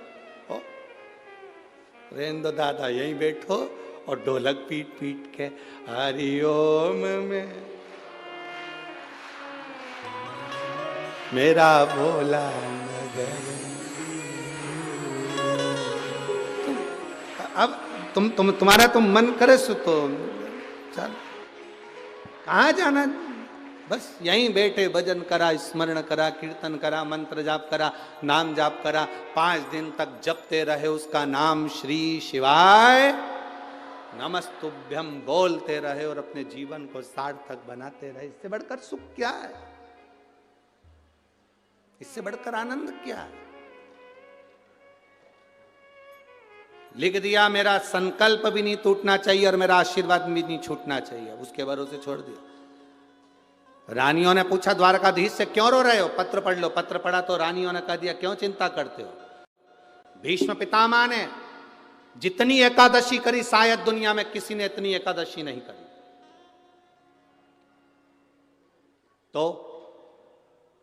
रहने दो दादा, यहीं बैठो और ढोलक पीट पीट के हरिओम में। मेरा भोला नगर। अब तुम्हारा मन करे सो तो चल, कहाँ जाना, बस यहीं बैठे भजन करा, स्मरण करा, कीर्तन करा, मंत्र जाप करा, नाम जाप करा, 5 दिन तक जपते रहे उसका नाम श्री शिवाय नमस्तुभ्यम बोलते रहे और अपने जीवन को सार्थक बनाते रहे। इससे बढ़कर सुख क्या है? इससे बढ़कर आनंद क्या है? लिख दिया, मेरा संकल्प भी नहीं टूटना चाहिए और मेरा आशीर्वाद भी नहीं छूटना चाहिए, उसके भरोसे छोड़ दिया। रानियों ने पूछा द्वारकाधीश से, क्यों रो रहे हो? पत्र पढ़ लो। पत्र पढ़ा तो रानियों ने कह दिया, क्यों चिंता करते हो? भीष्म पितामह ने जितनी एकादशी करी शायद दुनिया में किसी ने इतनी एकादशी नहीं करी। तो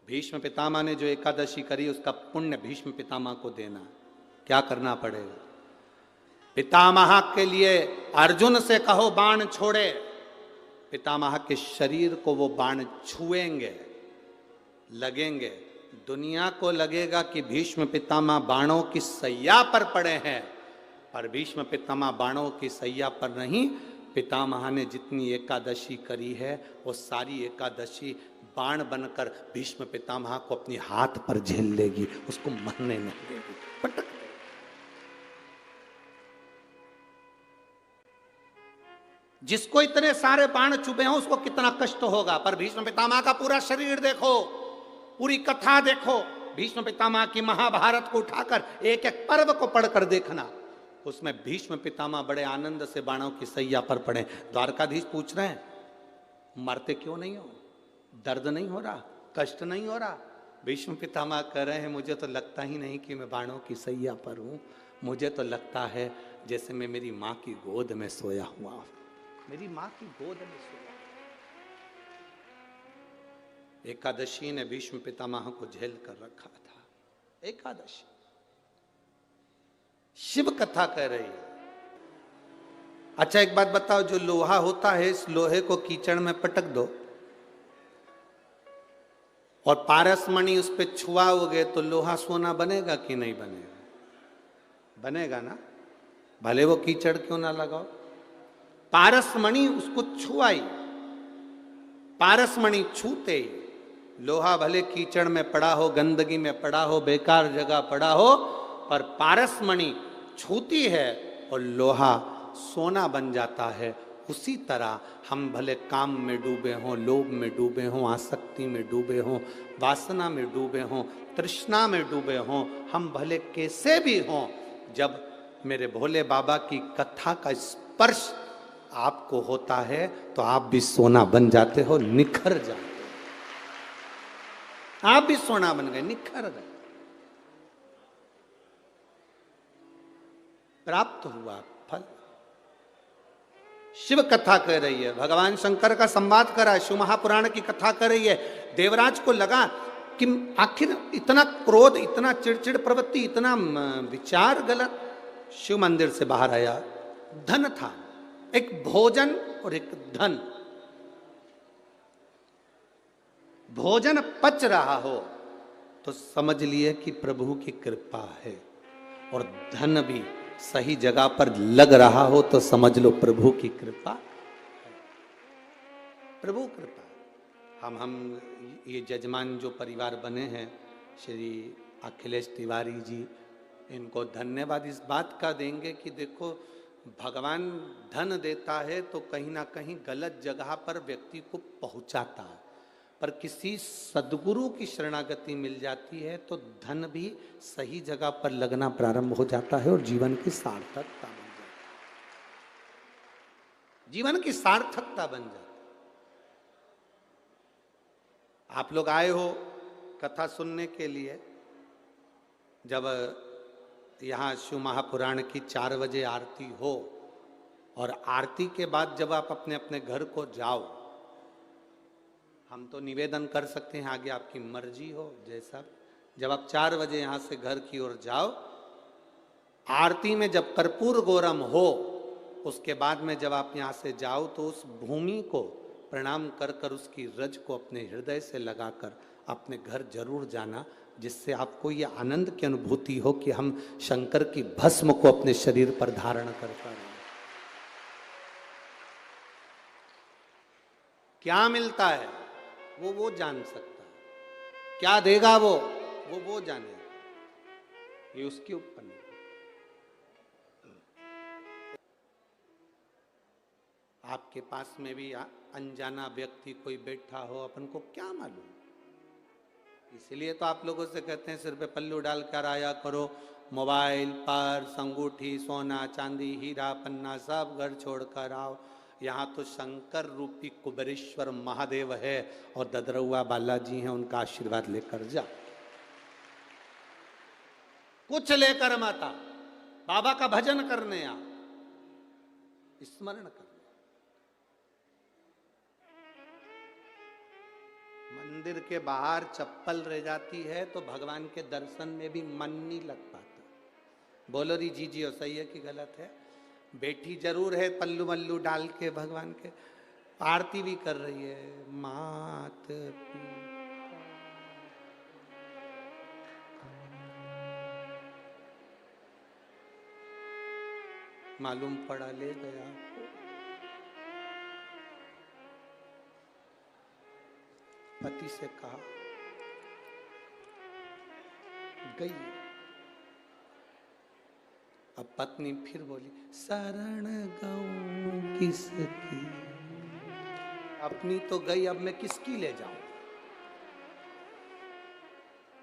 भीष्म पितामह ने जो एकादशी करी उसका पुण्य भीष्म पितामह को देना। क्या करना पड़ेगा? पितामह के लिए अर्जुन से कहो बाण छोड़े, पितामह के शरीर को वो बाण छुएंगे, लगेंगे। दुनिया को लगेगा कि भीष्म पितामह बाणों की सैया पर पड़े हैं, पर भीष्म पितामह बाणों की सैया पर नहीं। पितामह ने जितनी एकादशी करी है वो सारी एकादशी बाण बनकर भीष्म पितामह को अपने हाथ पर झेल लेगी, उसको मरने नहीं देगी, पटक। जिसको इतने सारे बाण चुभे हों उसको कितना कष्ट होगा, पर भीष्म पितामह का पूरा शरीर देखो, पूरी कथा देखो, भीष्म पितामह की महाभारत को उठाकर एक एक पर्व को पढ़कर देखना, उसमें भीष्म पितामह बड़े आनंद से बाणों की सैया पर पड़े। द्वारकाधीश पूछ रहे हैं, मरते क्यों नहीं हो? दर्द नहीं हो रहा? कष्ट नहीं हो रहा? भीष्म पितामह कह रहे हैं, मुझे तो लगता ही नहीं कि मैं बाणों की सैया पर हूं, मुझे तो लगता है जैसे मैं मेरी मां की गोद में सोया हुआ हूं, मेरी मां की गोद में सोया। एकादशी ने भीष्म पितामह को झेल कर रखा था। एकादशी शिव कथा कह रही है। अच्छा एक बात बताओ, जो लोहा होता है इस लोहे को कीचड़ में पटक दो और पारसमणि उस पर छुआओगे तो लोहा सोना बनेगा कि नहीं बनेगा? बनेगा ना, भले वो कीचड़ क्यों ना लगाओ। पारसमणि उसको छुआई, पारसमणि छूते ही लोहा भले कीचड़ में पड़ा हो, गंदगी में पड़ा हो, बेकार जगह पड़ा हो, पर पारसमणि छूती है और लोहा सोना बन जाता है। उसी तरह हम भले काम में डूबे हों, लोभ में डूबे हों, आसक्ति में डूबे हों, वासना में डूबे हों, तृष्णा में डूबे हों, हम भले कैसे भी हों, जब मेरे भोले बाबा की कथा का स्पर्श आपको होता है तो आप भी सोना बन जाते हो, निखर जाते हो। आप भी सोना बन गए, निखर गए, प्राप्त हुआ फल। शिव कथा कह रही है, भगवान शंकर का संवाद कर रहा है, शिव महापुराण की कथा कर रही है। देवराज को लगा कि आखिर इतना क्रोध, इतना चिड़चिड़ प्रवृत्ति, इतना विचार गलत। शिव मंदिर से बाहर आया, धन था, एक भोजन और एक धन। भोजन पच रहा हो तो समझ लिए कि प्रभु की कृपा है, और धन भी सही जगह पर लग रहा हो तो समझ लो प्रभु की कृपा है। प्रभु कृपा। हम ये जजमान जो परिवार बने हैं, श्री अखिलेश तिवारी जी, इनको धन्यवाद इस बात का देंगे कि देखो भगवान धन देता है तो कहीं ना कहीं गलत जगह पर व्यक्ति को पहुंचाता है, पर किसी सद्गुरु की शरणागति मिल जाती है तो धन भी सही जगह पर लगना प्रारंभ हो जाता है और जीवन की सार्थकता बन जाती है। जीवन की सार्थकता बन जाती है। आप लोग आए हो कथा सुनने के लिए, जब यहाँ शिव महापुराण की 4 बजे आरती हो और आरती के बाद जब आप अपने अपने घर को जाओ, हम तो निवेदन कर सकते हैं, आगे आपकी मर्जी हो जैसा। जब आप 4 बजे यहाँ से घर की ओर जाओ, आरती में जब कर्पूर गौरम हो, उसके बाद में जब आप यहाँ से जाओ तो उस भूमि को प्रणाम कर कर उसकी रज को अपने हृदय से लगाकर अपने घर जरूर जाना, जिससे आपको ये आनंद की अनुभूति हो कि हम शंकर की भस्म को अपने शरीर पर धारण कर पा रहे हैं। क्या मिलता है वो जान सकता है, क्या देगा वो जाने, ये उसके ऊपर नहीं। आपके पास में भी अनजाना व्यक्ति कोई बैठा हो, अपन को क्या मालूम। इसलिए तो आप लोगों से कहते हैं सिर पे पल्लू डाल कर आया करो, मोबाइल, पर्स, अंगूठी, सोना चांदी, हीरा पन्ना सब घर छोड़कर आओ। यहाँ तो शंकर रूपी कुबेरेश्वर महादेव है और ददरउआ बालाजी हैं, उनका आशीर्वाद लेकर जा। कुछ लेकर मत आ, बाबा का भजन करने आ, स्मरण कर। मंदिर के बाहर चप्पल रह जाती है तो भगवान के दर्शन में भी मन नहीं लग पाता। बोलो री जी और सही है कि गलत है? बेटी जरूर है पल्लू मल्लू डाल के भगवान के, आरती भी कर रही है, मात पिता। मालूम पड़ा ले गया। पति से कहा गई। अब पत्नी फिर बोली शरण गऊ किसकी, अपनी तो गई, अब मैं किसकी ले जाऊं?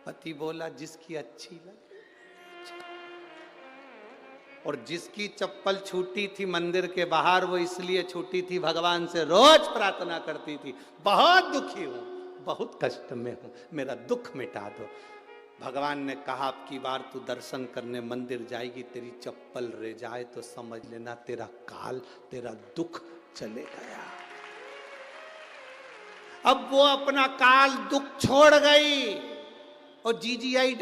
पति बोला जिसकी अच्छी लगे। और जिसकी चप्पल छूटी थी मंदिर के बाहर, वो इसलिए छूटी थी, भगवान से रोज प्रार्थना करती थी, बहुत दुखी हूं, बहुत कष्ट में हूं, मेरा दुख मिटा दो। भगवान ने कहा अब की बार तू दर्शन करने मंदिर जाएगी, तेरी चप्पल रह जाए तो समझ लेना तेरा काल, तेरा दुख चले गया। अब वो अपना काल दुख छोड़ गई और जीजीआई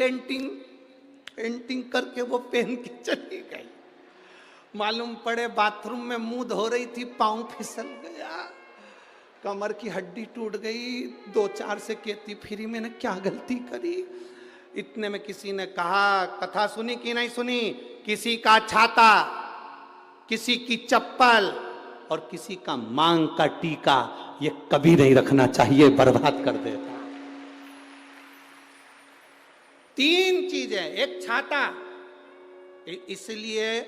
पेंटिंग करके वो पहन के चली गई। मालूम पड़े बाथरूम में मुंह धो रही थी, पांव फिसल गया, कमर की हड्डी टूट गई, 2-4 से कहती फिरी मैंने क्या गलती करी। इतने में किसी ने कहा, कथा सुनी कि नहीं सुनी, किसी का छाता, किसी की चप्पल और किसी का मांग का टीका, ये कभी नहीं रखना चाहिए, बर्बाद कर देता। 3 चीजें, एक छाता, इसलिए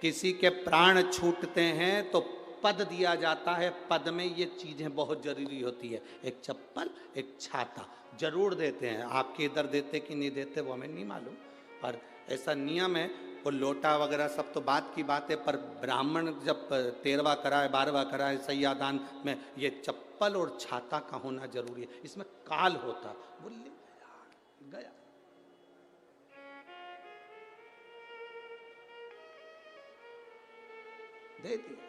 किसी के प्राण छूटते हैं तो पद दिया जाता है, पद में ये चीजें बहुत जरूरी होती है, एक चप्पल, एक छाता जरूर देते हैं। आपके इधर देते कि नहीं देते वो हमें नहीं मालूम, पर ऐसा नियम है। वो लोटा वगैरह सब तो बात की बात है, पर ब्राह्मण जब 13वां कराए 12वां कराए सैयादान में, ये चप्पल और छाता का होना जरूरी है, इसमें काल होता। बोले गया दे दिया,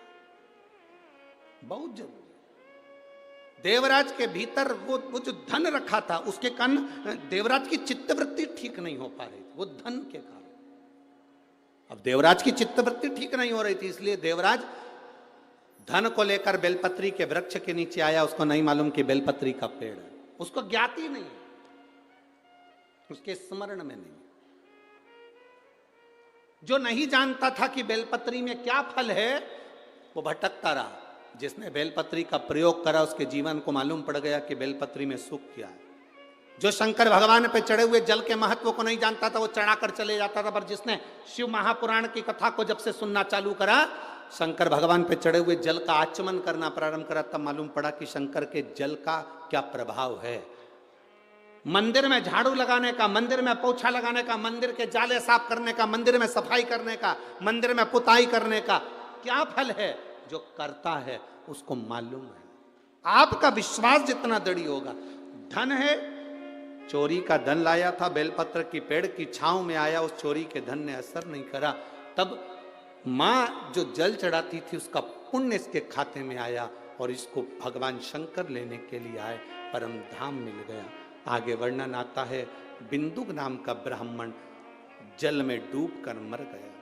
बहुत जरूरी। देवराज के भीतर वो जो धन रखा था, उसके कारण देवराज की चित्तवृत्ति ठीक नहीं हो पा रही थी, वो धन के कारण। अब देवराज की चित्तवृत्ति ठीक नहीं हो रही थी, इसलिए देवराज धन को लेकर बेलपत्री के वृक्ष के नीचे आया। उसको नहीं मालूम कि बेलपत्री का पेड़ है, उसको ज्ञात ही नहीं, उसके स्मरण में नहीं। जो नहीं जानता था कि बेलपत्री में क्या फल है, वो भटकता रहा। जिसने बेलपत्री का प्रयोग करा, उसके जीवन को मालूम पड़ गया कि बेलपत्री में सुख क्या है। जो शंकर भगवान पे चढ़े हुए जल के महत्व को नहीं जानता था, वो चढ़ाकर चले जाता था, पर जिसने शिव महापुराण की कथा को जब से सुनना चालू करा, शंकर भगवान पे चढ़े हुए जल का आचमन करना प्रारंभ करा, तब मालूम पड़ा कि शंकर के जल का क्या प्रभाव है। मंदिर में झाड़ू लगाने का, मंदिर में पोछा लगाने का, मंदिर के जाले साफ करने का, मंदिर में सफाई करने का, मंदिर में पुताई करने का क्या फल है, जो करता है उसको मालूम है। आपका विश्वास जितना दृढ़ होगा। धन है, चोरी का धन लाया था, बेलपत्र की पेड़ की छांव में आया, उस चोरी के धन ने असर नहीं करा। तब मां जो जल चढ़ाती थी उसका पुण्य इसके खाते में आया और इसको भगवान शंकर लेने के लिए आए, परम धाम मिल गया। आगे वर्णन आता है, बिंदुक नाम का ब्राह्मण जल में डूब कर मर गया।